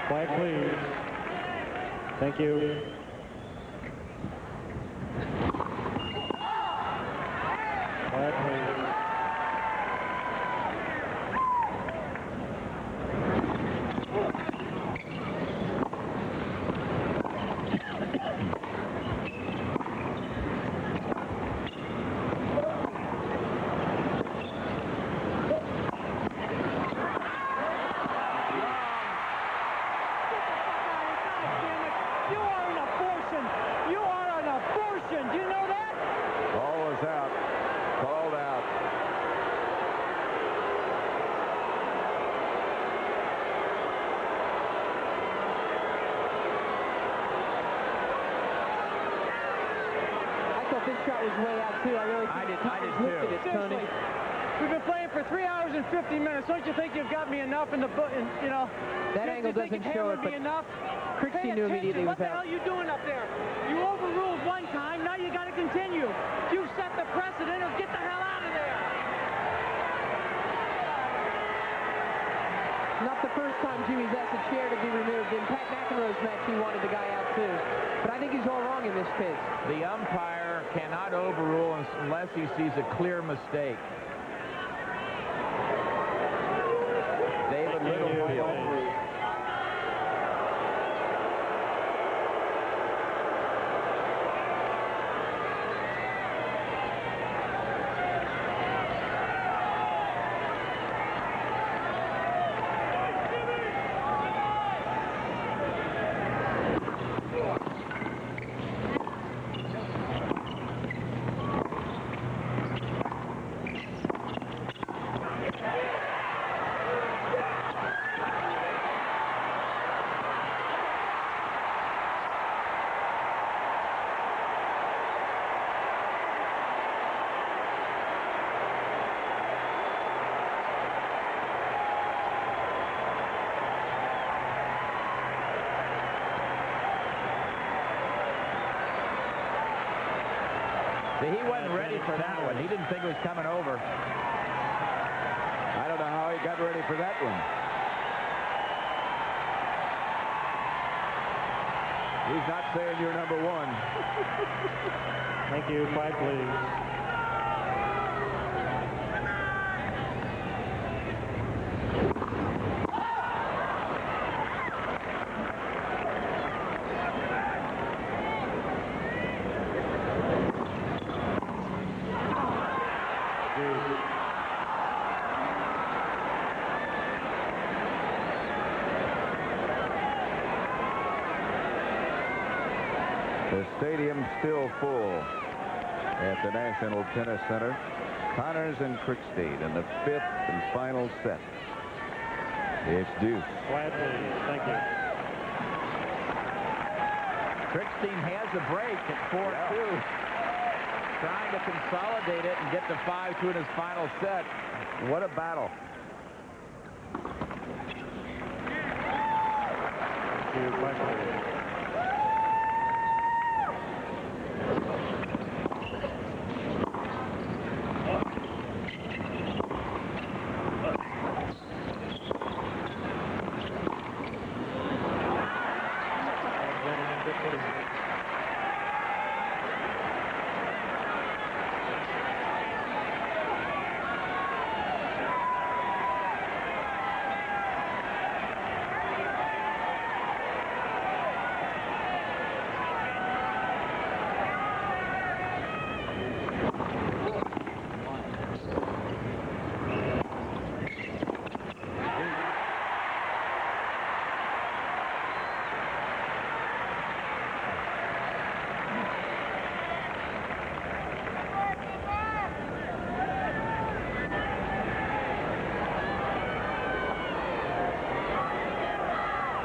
Quiet, please. Thank you. Quiet, please. This shot was way out, too. I did too. Tony. We've been playing for 3 hours and 50 minutes. Don't you think you've got me enough in the book? You know, that angle doesn't show it, but Krickstein knew immediately what was the hell out. are you doing up there? You overruled one time. Now you got to continue. You set the precedent, or get the hell out of there. Not the first time Jimmy's asked a chair to be removed. In Pat McEnroe's match, he wanted the guy out too. But I think he's all wrong in this case. The umpire cannot overrule unless he sees a clear mistake. David Littlefield. He wasn't ready for that one. He didn't think it was coming over. I don't know how he got ready for that one. He's not saying you're number one. Thank you. Quiet, please. The stadium's still full at the National Tennis Center. Connors and Krickstein in the 5th and final set. It's deuce. Quiet, please. Thank you. Krickstein has a break at 4-2. Trying to consolidate it and get to 5-2 in his final set. What a battle. Thank you. Quiet, please.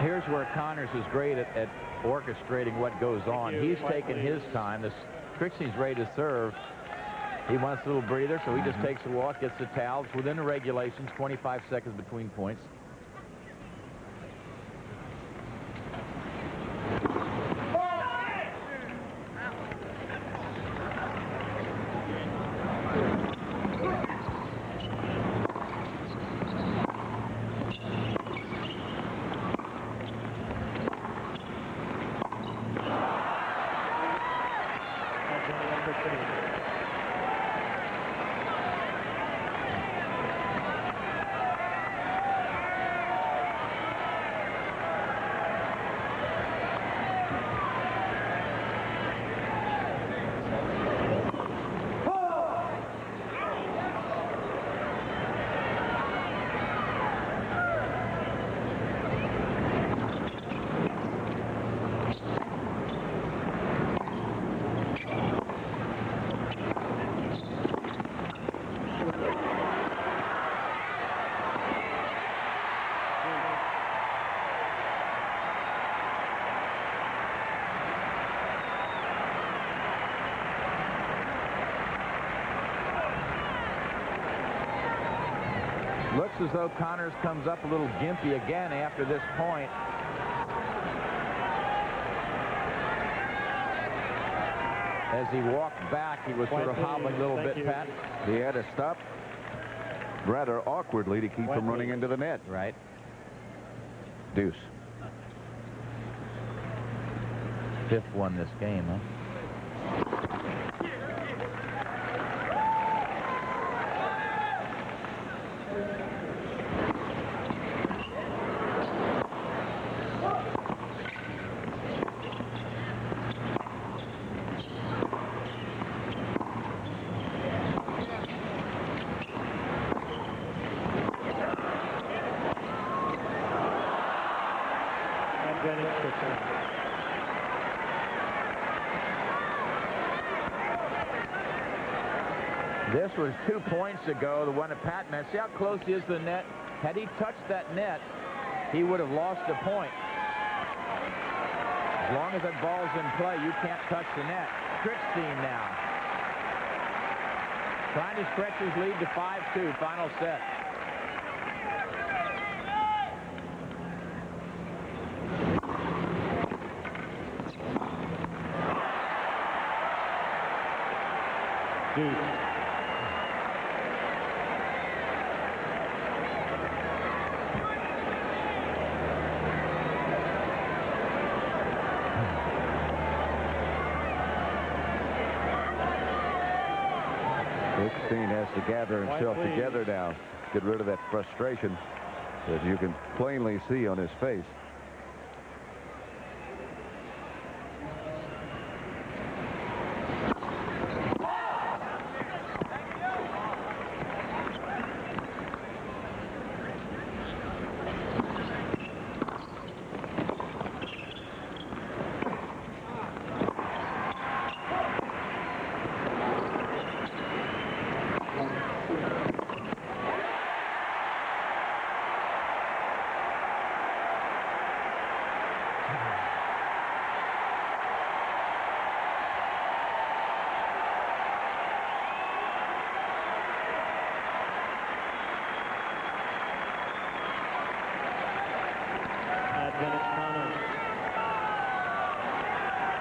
Here's where Connors is great at orchestrating what goes on. He's taking his time. Krickstein's ready to serve. He wants a little breather, so he just takes a walk, gets the towels within the regulations, 25 seconds between points. Looks as though Connors comes up a little gimpy again after this point. As he walked back, he was sort of hobbling a little bit, Pat. He had to stop rather awkwardly to keep from running into the net. Right. Deuce. Fifth one this game, huh? This was 2 points ago, the one at Pat Met. See how close he is to the net? Had he touched that net, he would have lost a point. As long as that ball's in play, you can't touch the net. Krickstein now. Trying to stretch his lead to 5-2, final set. Deuce. 16 has to gather himself together now. Get rid of that frustration that you can plainly see on his face.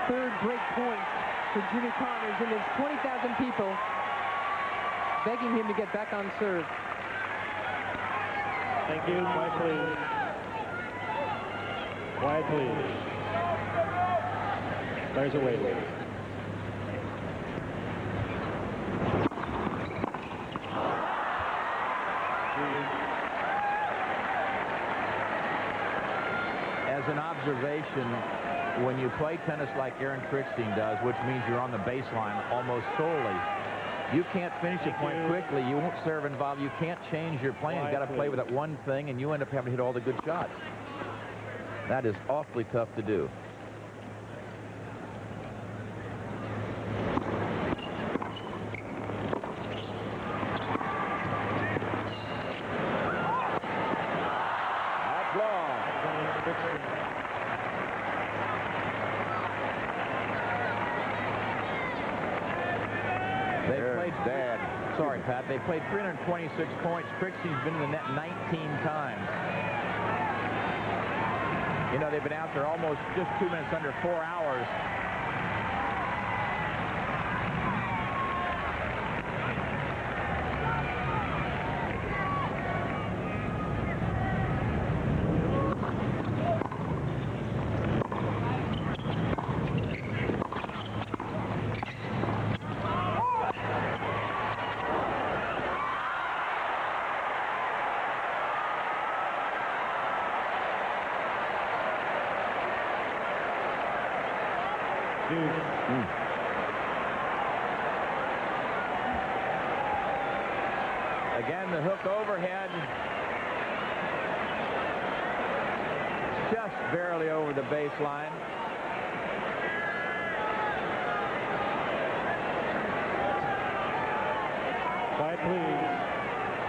Third break point for Jimmy Connors, and there's 20,000 people begging him to get back on serve. Thank you. Quiet, please. Quiet, please. Players away. As an observation, when you play tennis like Aaron Krickstein does, which means you're on the baseline almost solely, you can't finish a point quickly. You won't serve involved. You can't change your plan. You got to play with that one thing, and you end up having to hit all the good shots. That is awfully tough to do. That's long. Sorry, Pat. They played 326 points. Krickstein's been in the net 19 times. You know, they've been out there almost just 2 minutes under 4 hours. Again, the hook overhead. Just barely over the baseline. Quiet, please.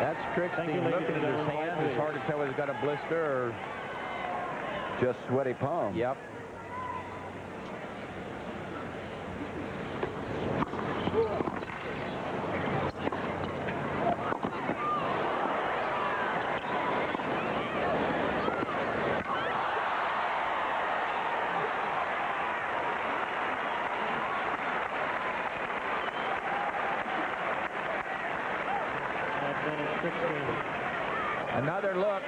That's Krickstein looking at his hand. It's hard to tell whether he's got a blister or just sweaty palm. Yep. Another look.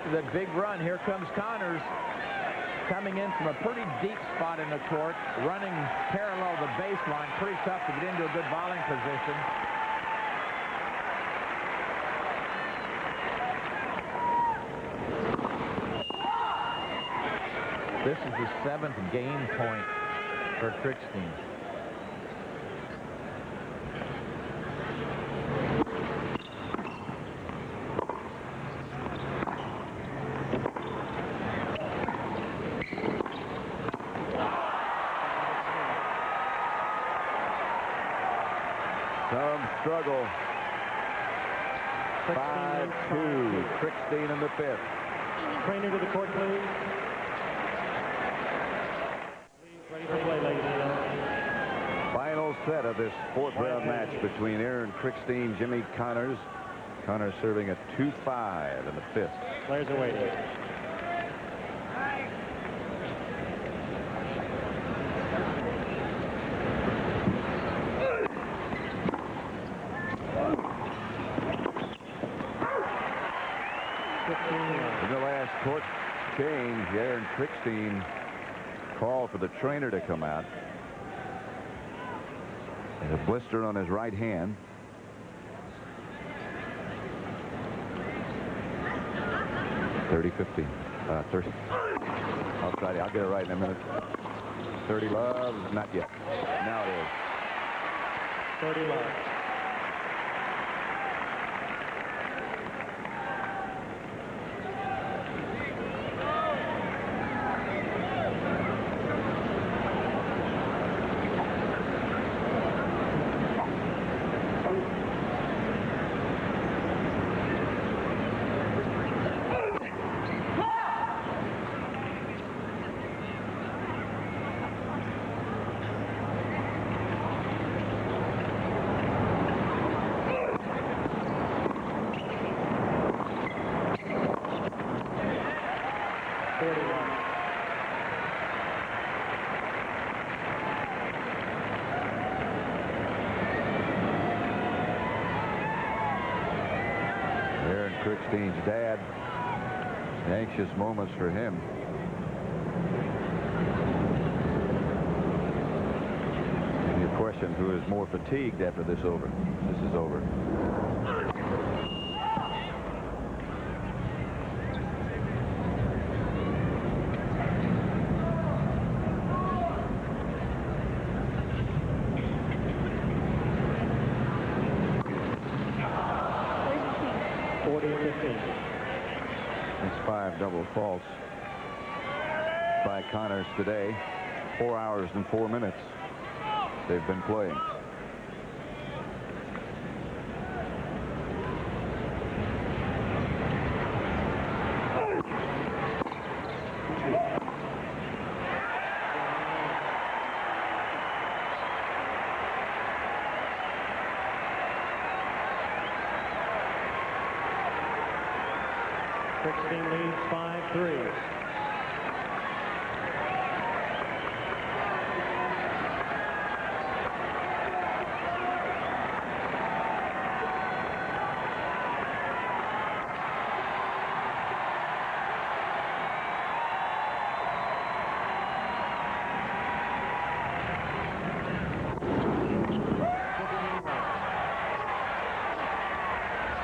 after that big run, here comes Connors coming in from a pretty deep spot in the court, running parallel to the baseline. Pretty tough to get into a good volleying position. This is the 7th game point for Krickstein. Some struggle. 5-2. Krickstein in the 5th. Trainer to the court, please. Ready for play, ladies and gentlemen. Final set of this 4th round match between Aaron Krickstein, Jimmy Connors. Connors serving a 2-5 in the 5th. Players are waiting. In the last court change, Aaron Krickstein called for the trainer to come out. There's a blister on his right hand. (30-50). 30. I'll get it right in a minute. 30 love. Not yet. Now it is. 30 love. Aaron Krickstein's dad. Anxious moments for him. Maybe a question who is more fatigued after this is over. It's 5 double faults by Connors today. 4 hours and 4 minutes they've been playing. Krickstein leads 5-3.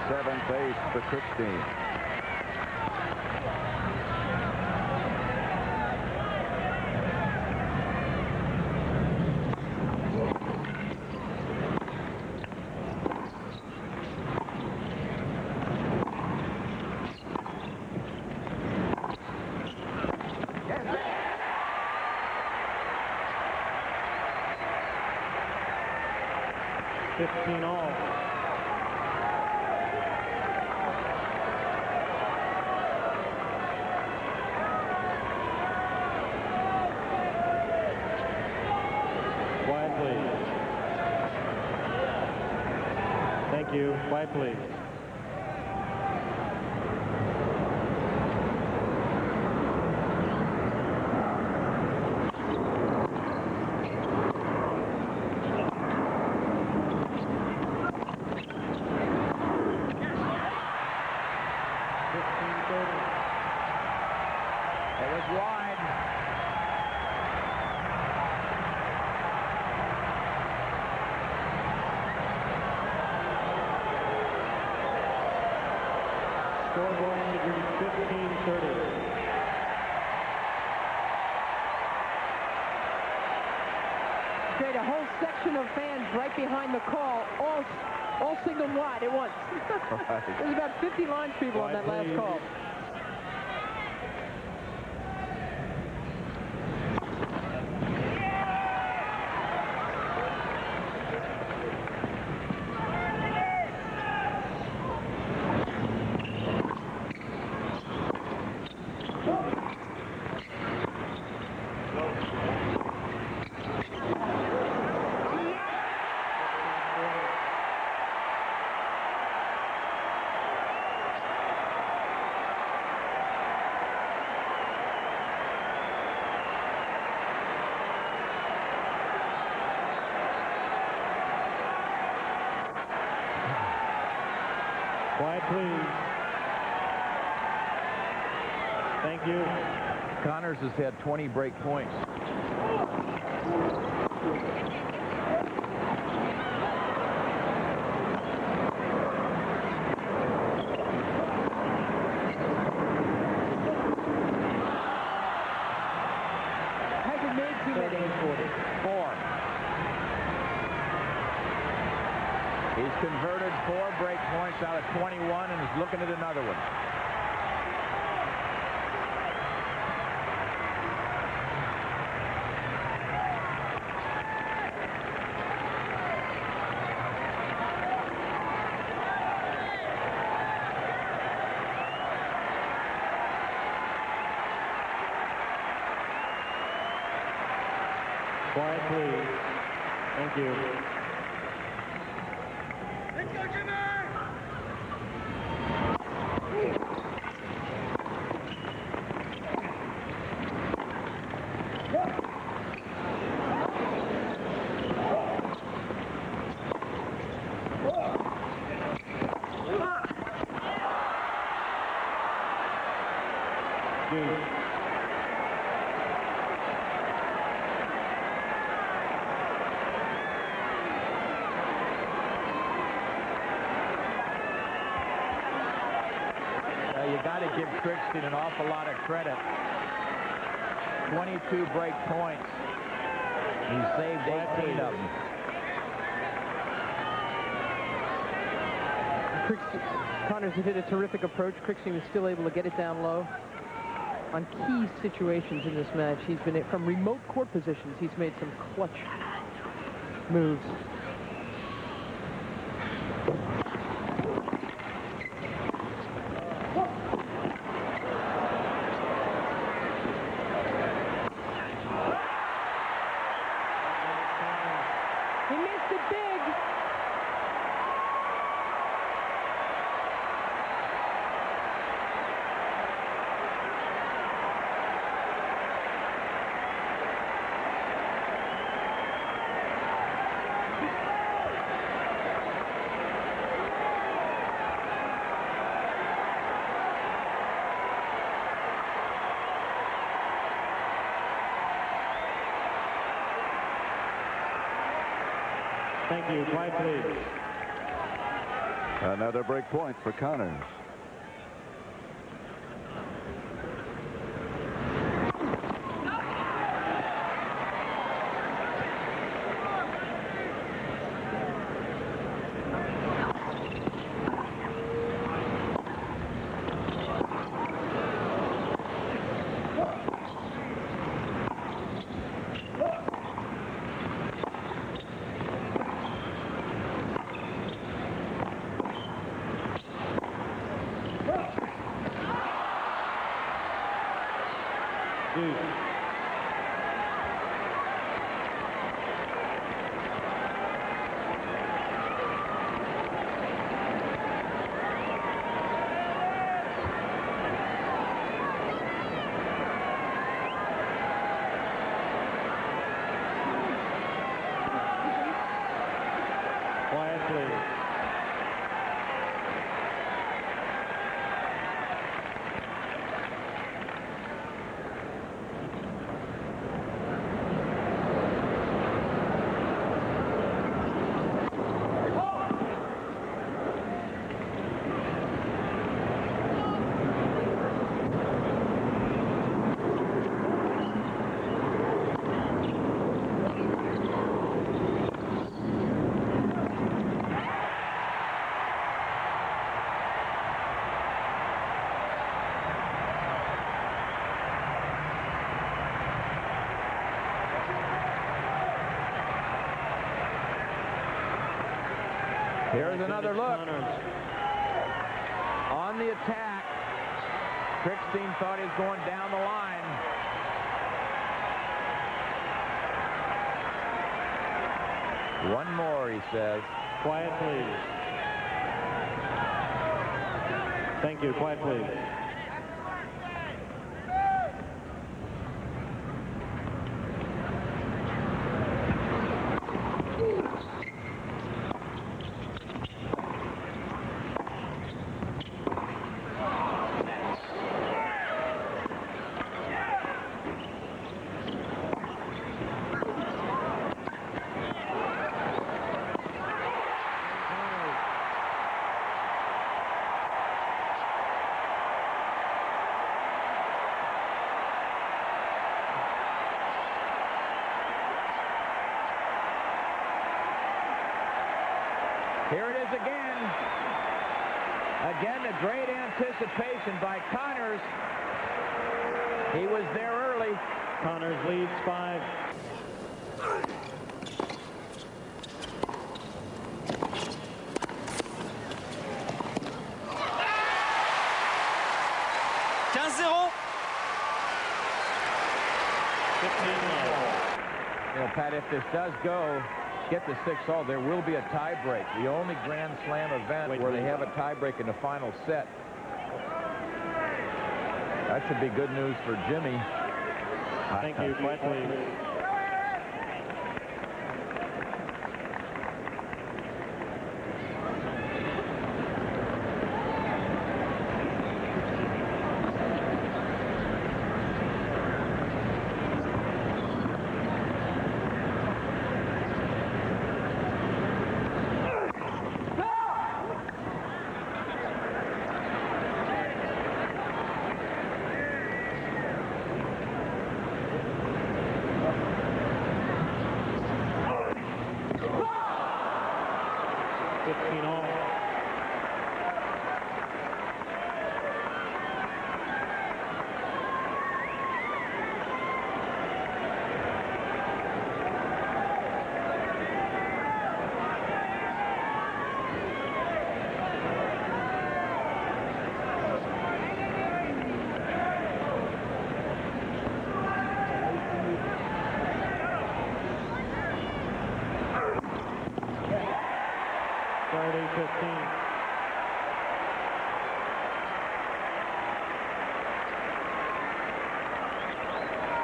Seventh ace for Krickstein. All. Quiet, please. Thank you. Quiet, please. All. Scoreboard indicated 15-30. Great, a whole section of fans right behind the call, all signaled wide at once. Right. There's about 50 line people on that last call. Quiet, please. Thank you. Connors has had 20 break points. Hasn't made too many. 4. He's converted 4 break points out of 21 and is looking at another one. Quiet, please. Thank you. Let's go, Jimmy! You got to give Krickstein an awful lot of credit. 22 break points. He saved 18 of them. Connors did a terrific approach. Krickstein was still able to get it down low. On key situations in this match, he's been from remote court positions. He's made some clutch moves. He missed it big. Thank you. Quiet, please. Another break point for Connors. Quiet, please. Here's another look. On the attack. Krickstein thought he was going down the line. One more, he says. Quiet, please. Thank you. Quiet, please. Here it is again. Again, a great anticipation by Connors. He was there early. Connors leads 5. You know, Pat, if this does go, get the 6-all, there will be a tie break. The only Grand Slam event where they have a tie break in the final set. That should be good news for Jimmy. Thank you. Quiet, please.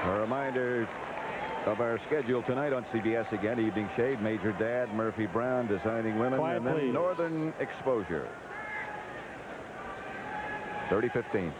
A reminder of our schedule tonight on CBS again. Evening Shade, Major Dad, Murphy Brown, Designing Women, Quiet, and then please. Northern Exposure. 30-15.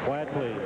Quiet, please.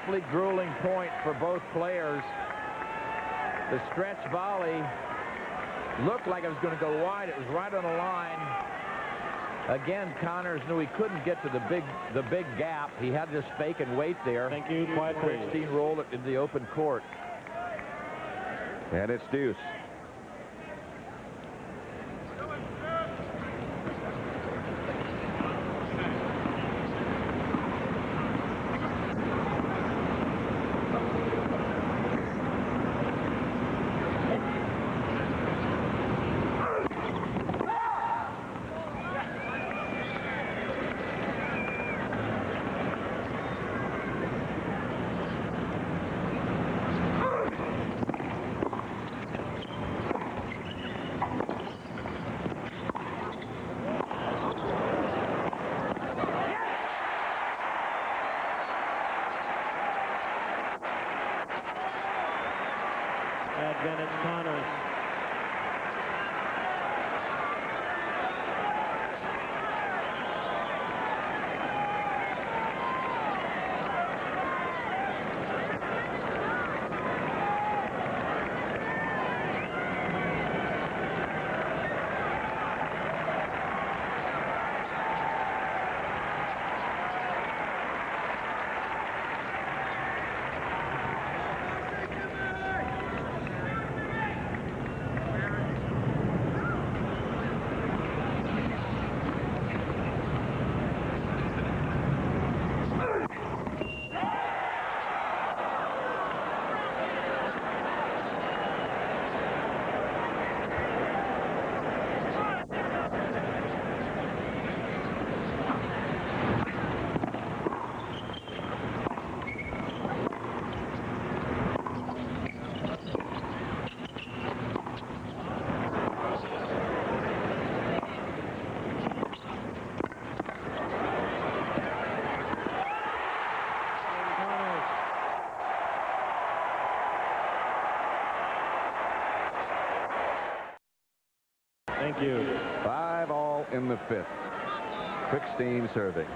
awfully grueling point for both players. The stretch volley looked like it was going to go wide. It was right on the line. Again, Connors knew he couldn't get to the big gap. He had to just fake and wait there. Thank you. Quiet, please. Krickstein rolled it into the open court. And it's deuce. Advantage Connors. Thank you. 5-all in the fifth. Krickstein serving.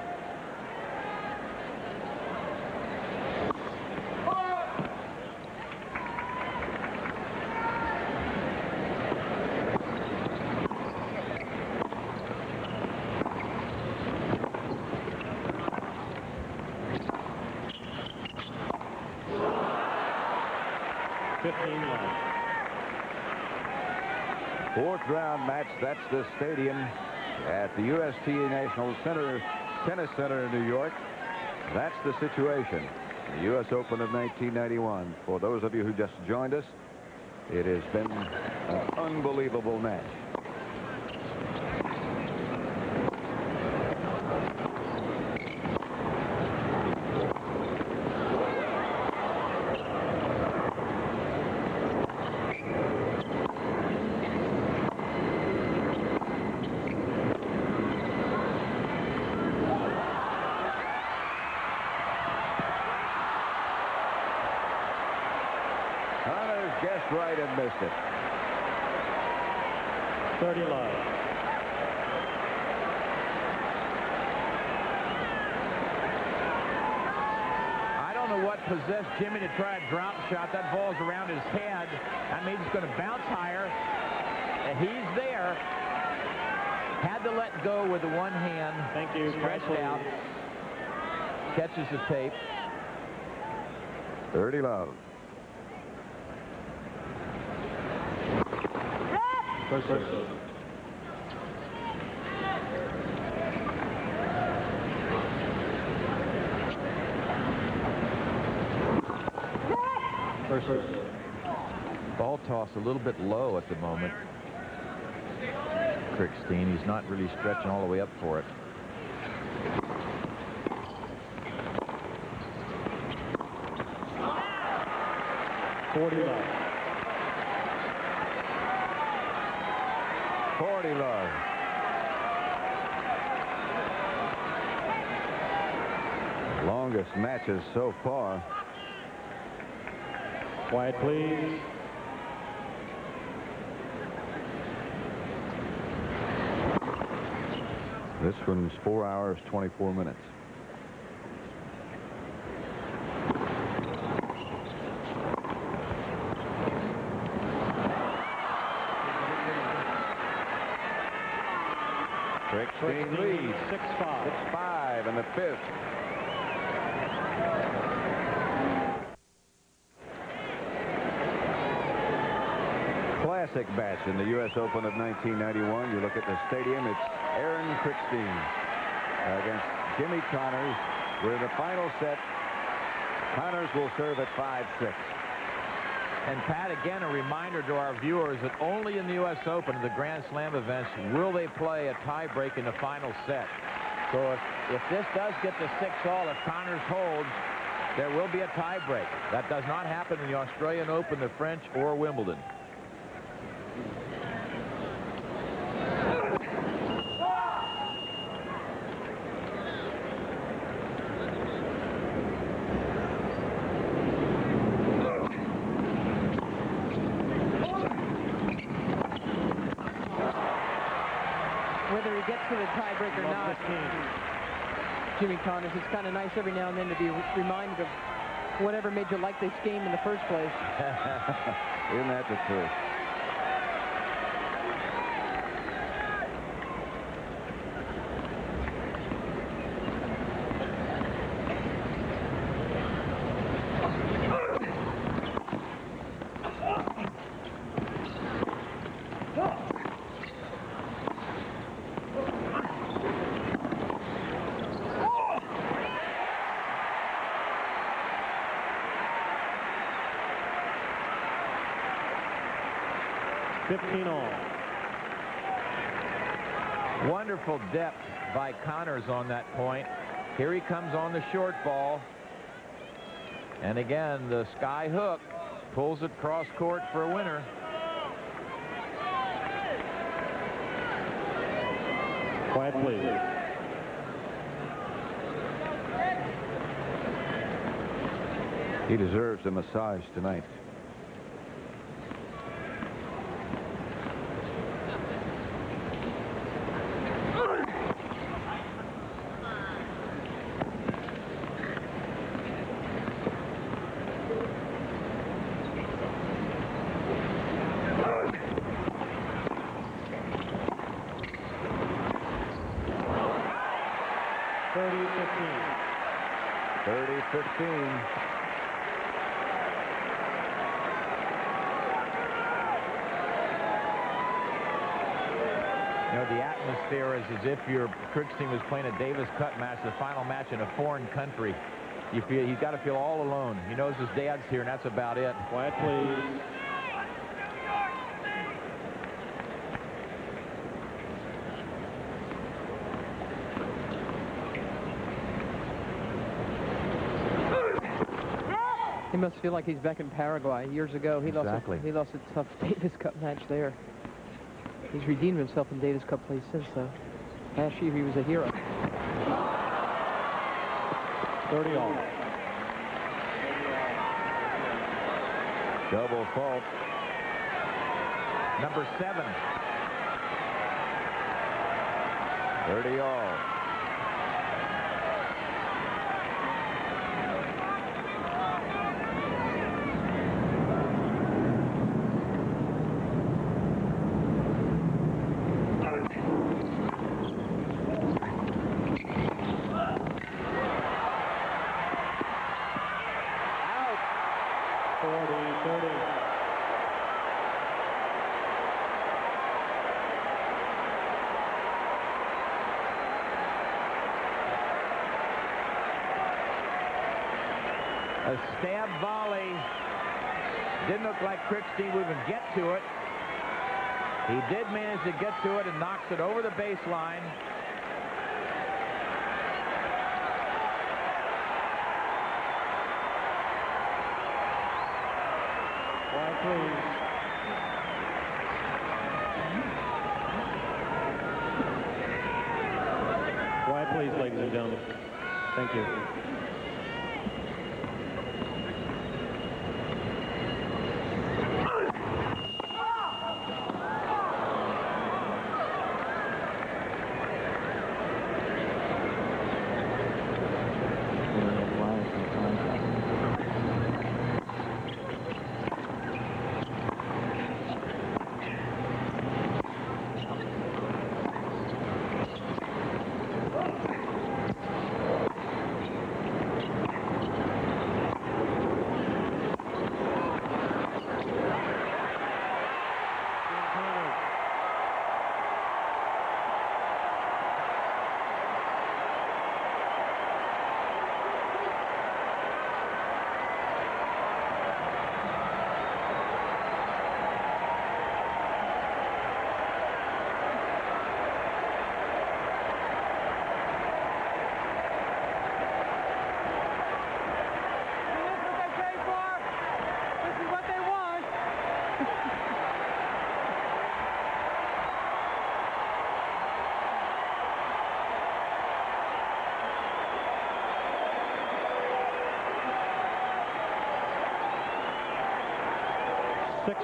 Fourth round match. That's the stadium at the UST National Center, Tennis Center in New York. That's the situation. The US Open of 1991. For those of you who just joined us, it has been an unbelievable match. Guessed right and missed it. 30 love. I don't know what possessed Jimmy to try a drop shot. That ball's around his head. That means it's going to bounce higher. And he's there. Had to let go with the one hand. Thank you. Stretched out. Catches the tape. 30 love. First. Ball toss a little bit low at the moment. Krickstein, he's not really stretching all the way up for it. $40 love. 40 love. Longest matches so far. Quiet, please. This one's 4 hours, 24 minutes. Krickstein leads 6-5 in the 5th. Classic match in the U.S. Open of 1991. You look at the stadium, it's Aaron Krickstein against Jimmy Connors. We're in the final set. Connors will serve at 5-6. And Pat, again, a reminder to our viewers that only in the U.S. Open, in the Grand Slam events, will they play a tiebreak in the final set. So if this does get to 6-all, if Connors holds, there will be a tiebreak. That does not happen in the Australian Open, the French, or Wimbledon. Whether he gets to the tiebreak or not, Jimmy Connors, it's kind of nice every now and then to be reminded of whatever made you like this game in the first place. Isn't that the truth? Wonderful depth by Connors on that point. Here he comes on the short ball. And again, the sky hook pulls it cross court for a winner. Quiet, please. He deserves a massage tonight. The atmosphere is as if Krickstein was playing a Davis Cup match, the final match in a foreign country. He's got to feel all alone. He knows his dad's here, and that's about it. Quiet, please. He must feel like he's back in Paraguay. Years ago, he lost a tough Davis Cup match there. He's redeemed himself in Davis Cup play since, though. Last year, he was a hero. 30-all. Double fault. Number 7. 30-all. A stab volley. Didn't look like Krickstein would even get to it. He did manage to get to it and knocks it over the baseline. Quiet, please. Quiet, please, ladies and gentlemen. Thank you.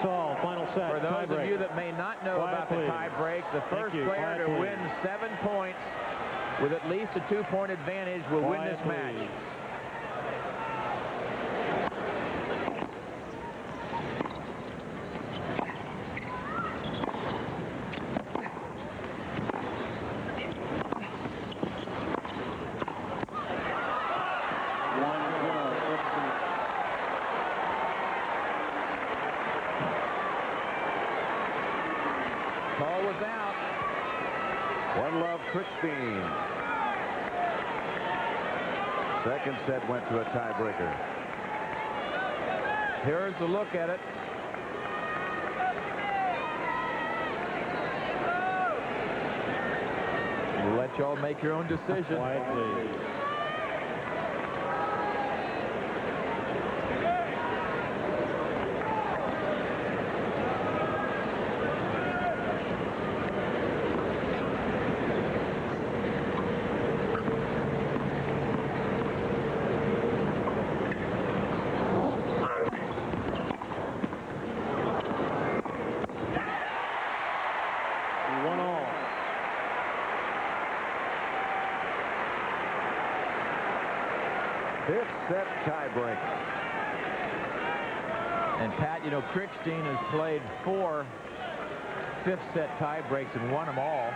all. Final set. For those tie-break. of you that may not know Quiet, about the please. tie break, the first you. player Quiet, to please. win 7 points with at least a 2-point advantage will win Quiet, this match. please. Ball was out. 1-love Krickstein. Second set went to a tiebreaker. Here's the look at it. We'll let y'all make your own decision. Quiet, please. Fifth set tiebreak. And Pat, you know, Krickstein has played 4 fifth-set tie-breaks and won them all,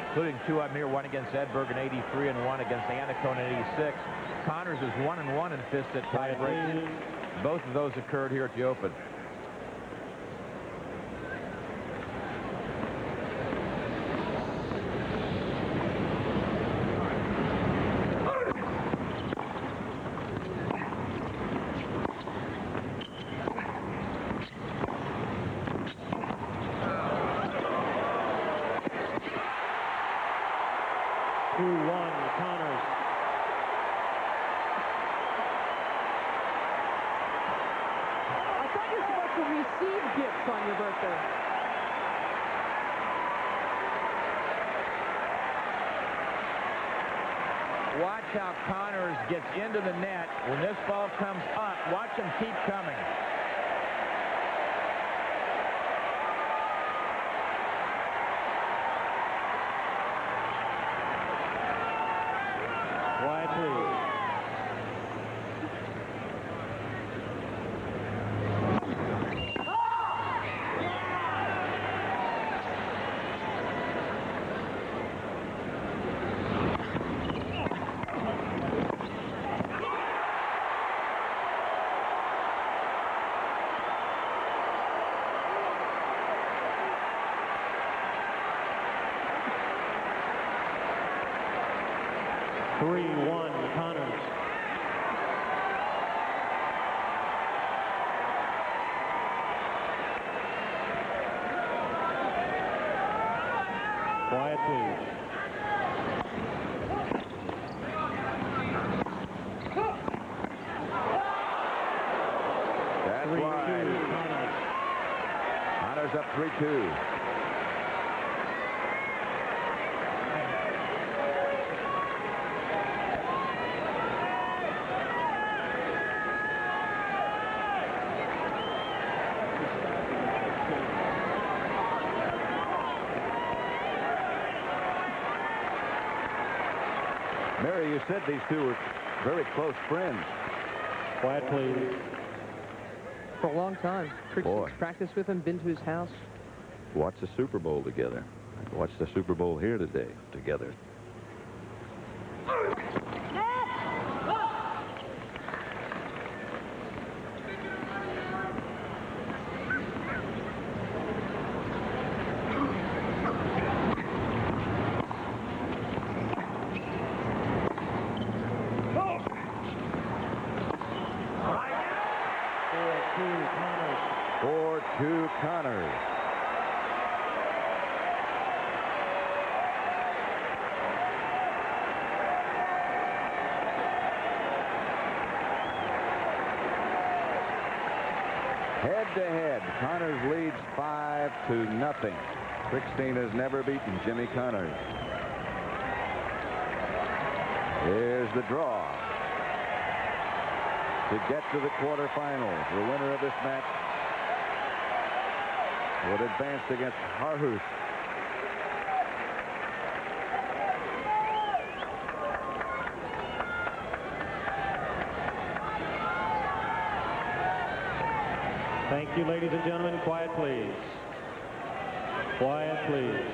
including 2 up here, one against Edberg in '83 and one against Anacone in '86. Connors is 1-1 in fifth-set tie-breaks. Both of those occurred here at the Open. Connors. I thought you were supposed to receive gifts on your birthday. Watch how Connors gets into the net. When this ball comes up, watch him keep coming. Quiet, please. Connors. Quiet, please. That's right. Connors up 3-2. Mary, you said these two were very close friends. Quiet, please. For a long time. Krickstein's practiced with him, been to his house. Watched the Super Bowl together. Watched the Super Bowl here today together. Connors. Head to head, Connors leads 5-0. Krickstein has never beaten Jimmy Connors. Here's the draw to get to the quarterfinals. The winner of this match would advance against Harhus. Thank you, ladies and gentlemen. Quiet, please. Quiet, please.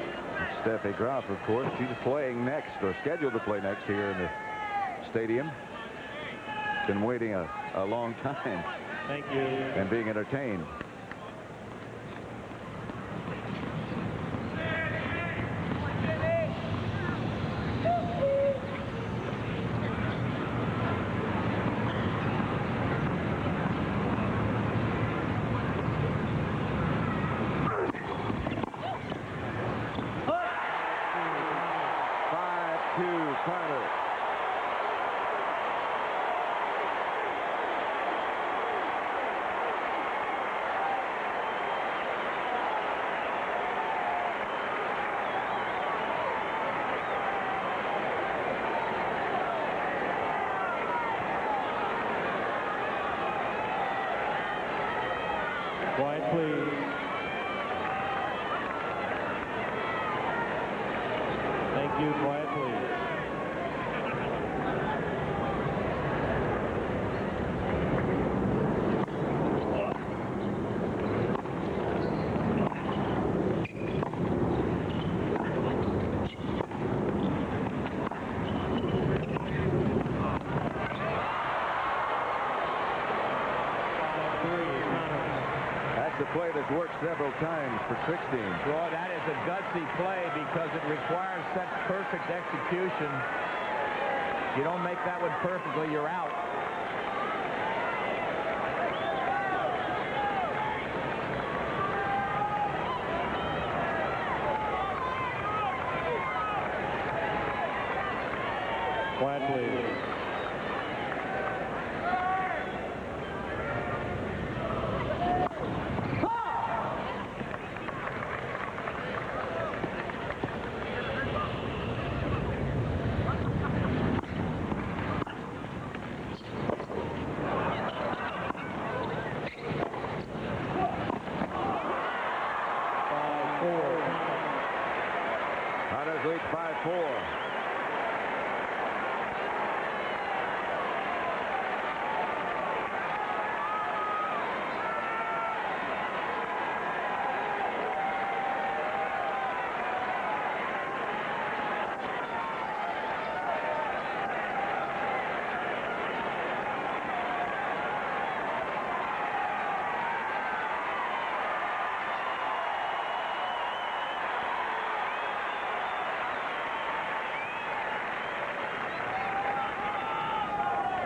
Steffi Graf, of course, she's playing next, or scheduled to play next here in the stadium. Been waiting a long time. Thank you. And being entertained. Quiet, please. Thank you. Quiet, please. That's a play that's worked several times for Krickstein. Well, that is a gutsy play because it requires such perfect execution. If you don't make that one perfectly, you're out. Quiet, please. Hunters lead 5-4.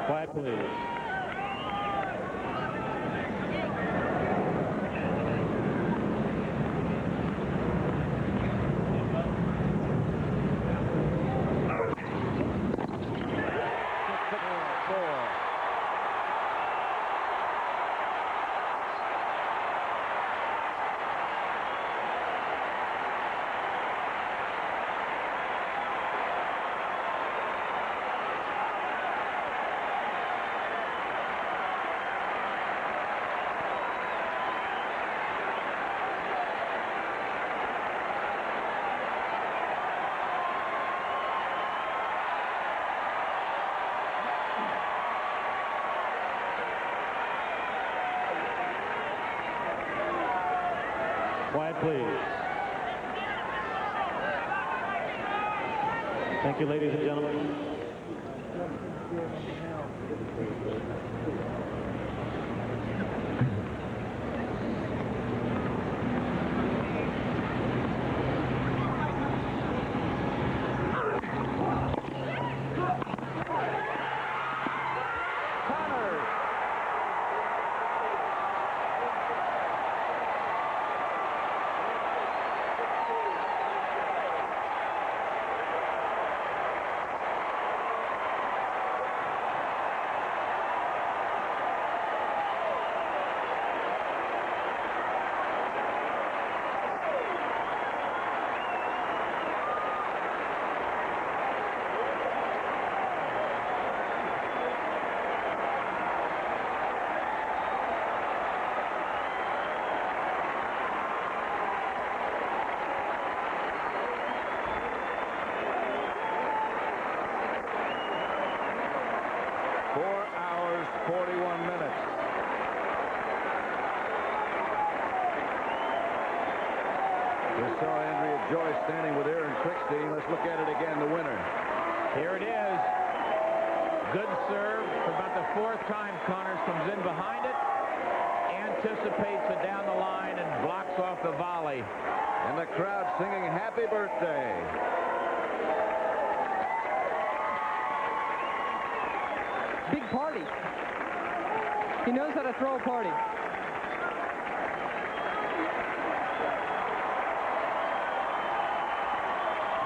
Quiet, please. Quiet, please. Thank you, ladies and gentlemen. saw Andrea Joyce standing with Aaron Krickstein. Let's look at it again, the winner. Here it is. Good serve. For about the fourth time, Connors comes in behind it, anticipates it down the line, and blocks off the volley. And the crowd singing happy birthday. Big party. He knows how to throw a party.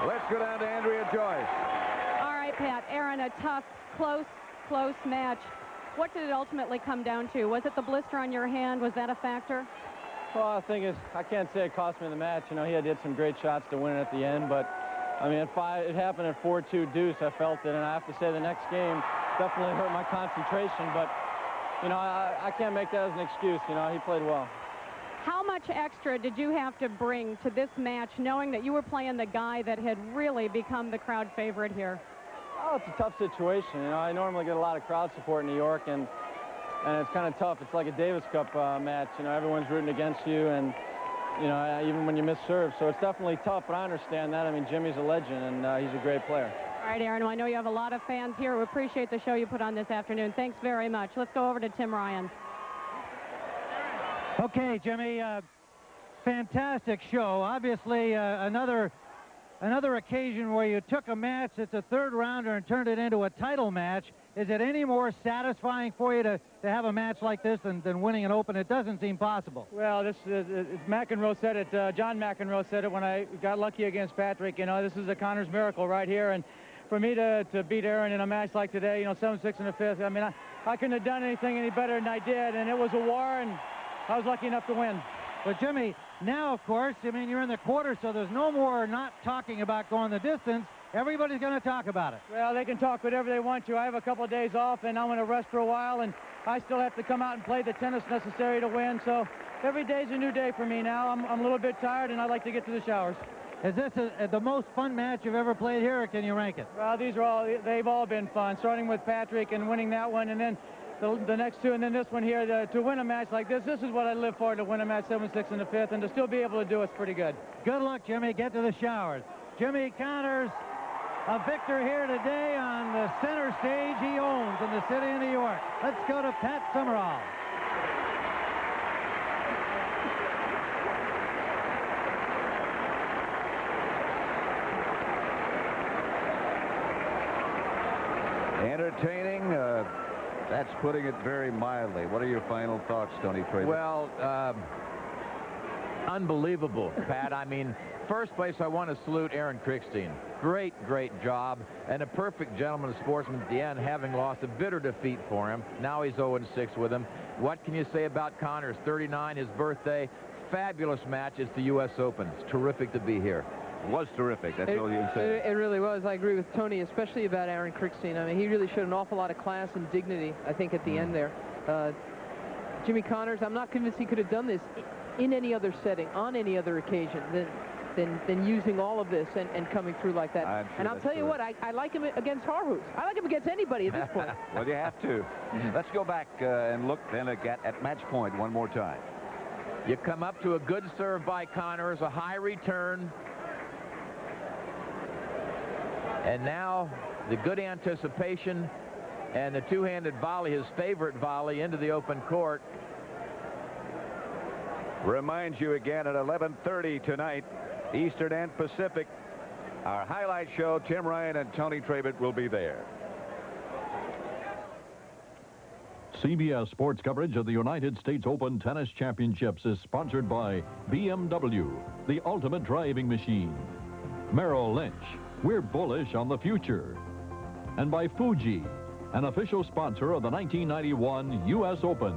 Let's go down to Andrea Joyce. All right, Pat. Aaron, a tough, close match. What did it ultimately come down to? Was it the blister on your hand? Was that a factor? Well, I can't say it cost me the match. You know, he had hit some great shots to win it at the end, but I mean, it happened at 4-2 deuce. I felt it, and I have to say the next game definitely hurt my concentration, but you know, I can't make that as an excuse. You know, he played well. How much extra did you have to bring to this match, knowing that you were playing the guy that had really become the crowd favorite here? Oh, it's a tough situation. You know, I normally get a lot of crowd support in New York, and it's kind of tough. It's like a Davis Cup match. You know, everyone's rooting against you, and you know, even when you miss serve. So it's definitely tough, but I understand that. I mean, Jimmy's a legend, and he's a great player. All right, Aaron, well, I know you have a lot of fans here. We appreciate the show you put on this afternoon. Thanks very much. Let's go over to Tim Ryan. Okay, Jimmy, fantastic show. Obviously, another occasion where you took a match that's a third rounder and turned it into a title match. Is it any more satisfying for you to have a match like this than winning an Open? It doesn't seem possible. Well, McEnroe said it. John McEnroe said it when I got lucky against Patrick. You know, this is a Connors miracle right here, and for me to beat Aaron in a match like today, you know, 7-6 in the fifth, I mean, I couldn't have done anything any better than I did, and it was a war, and I was lucky enough to win. But Jimmy, now of course, I mean, you're in the quarter, so there's no more not talking about going the distance. Everybody's going to talk about it. Well, they can talk whatever they want to. I have a couple of days off, and I'm going to rest for a while, and I still have to come out and play the tennis necessary to win. So every day's a new day for me now. I'm a little bit tired, and I like to get to the showers. Is this the most fun match you've ever played here, or can you rank it? Well, they've all been fun, starting with Patrick and winning that one, and then the next two, and then this one here. To win a match like this is what I live for, to win a match 7-6 in the fifth, and to still be able to do it's pretty good. Good luck, Jimmy. Get to the showers. Jimmy Connors, a victor here today on the center stage he owns in the city of New York. Let's go to Pat Summerall. Entertaining. That's putting it very mildly. What are your final thoughts, Tony Traber? Well, unbelievable, Pat. I mean, first place, I want to salute Aaron Krickstein. Great job, and a perfect gentleman sportsman at the end, having lost a bitter defeat for him. Now he's 0-6 with him. What can you say about Connors? 39, his birthday. Fabulous match. It's the U.S. Open. It's terrific to be here. Was terrific. That's all you can say. It really was. I agree with Tony, especially about Aaron Krickstein. I mean, he really showed an awful lot of class and dignity, I think, at the end there. Jimmy Connors, I'm not convinced he could have done this in any other setting, on any other occasion, than using all of this and coming through like that. Sure, and I'll tell you what, I like him against Harhus. I like him against anybody at this point. Well, you have to. Let's go back and look then at match point one more time. You come up to a good serve by Connors, a high return. And now the good anticipation and the two-handed volley, his favorite volley, into the open court. Reminds you again at 11:30 tonight, Eastern and Pacific. Our highlight show, Tim Ryan and Tony Traber will be there. CBS Sports coverage of the United States Open Tennis Championships is sponsored by BMW, the ultimate driving machine. Merrill Lynch, we're bullish on the future. And by Fuji, an official sponsor of the 1991 U.S. Open.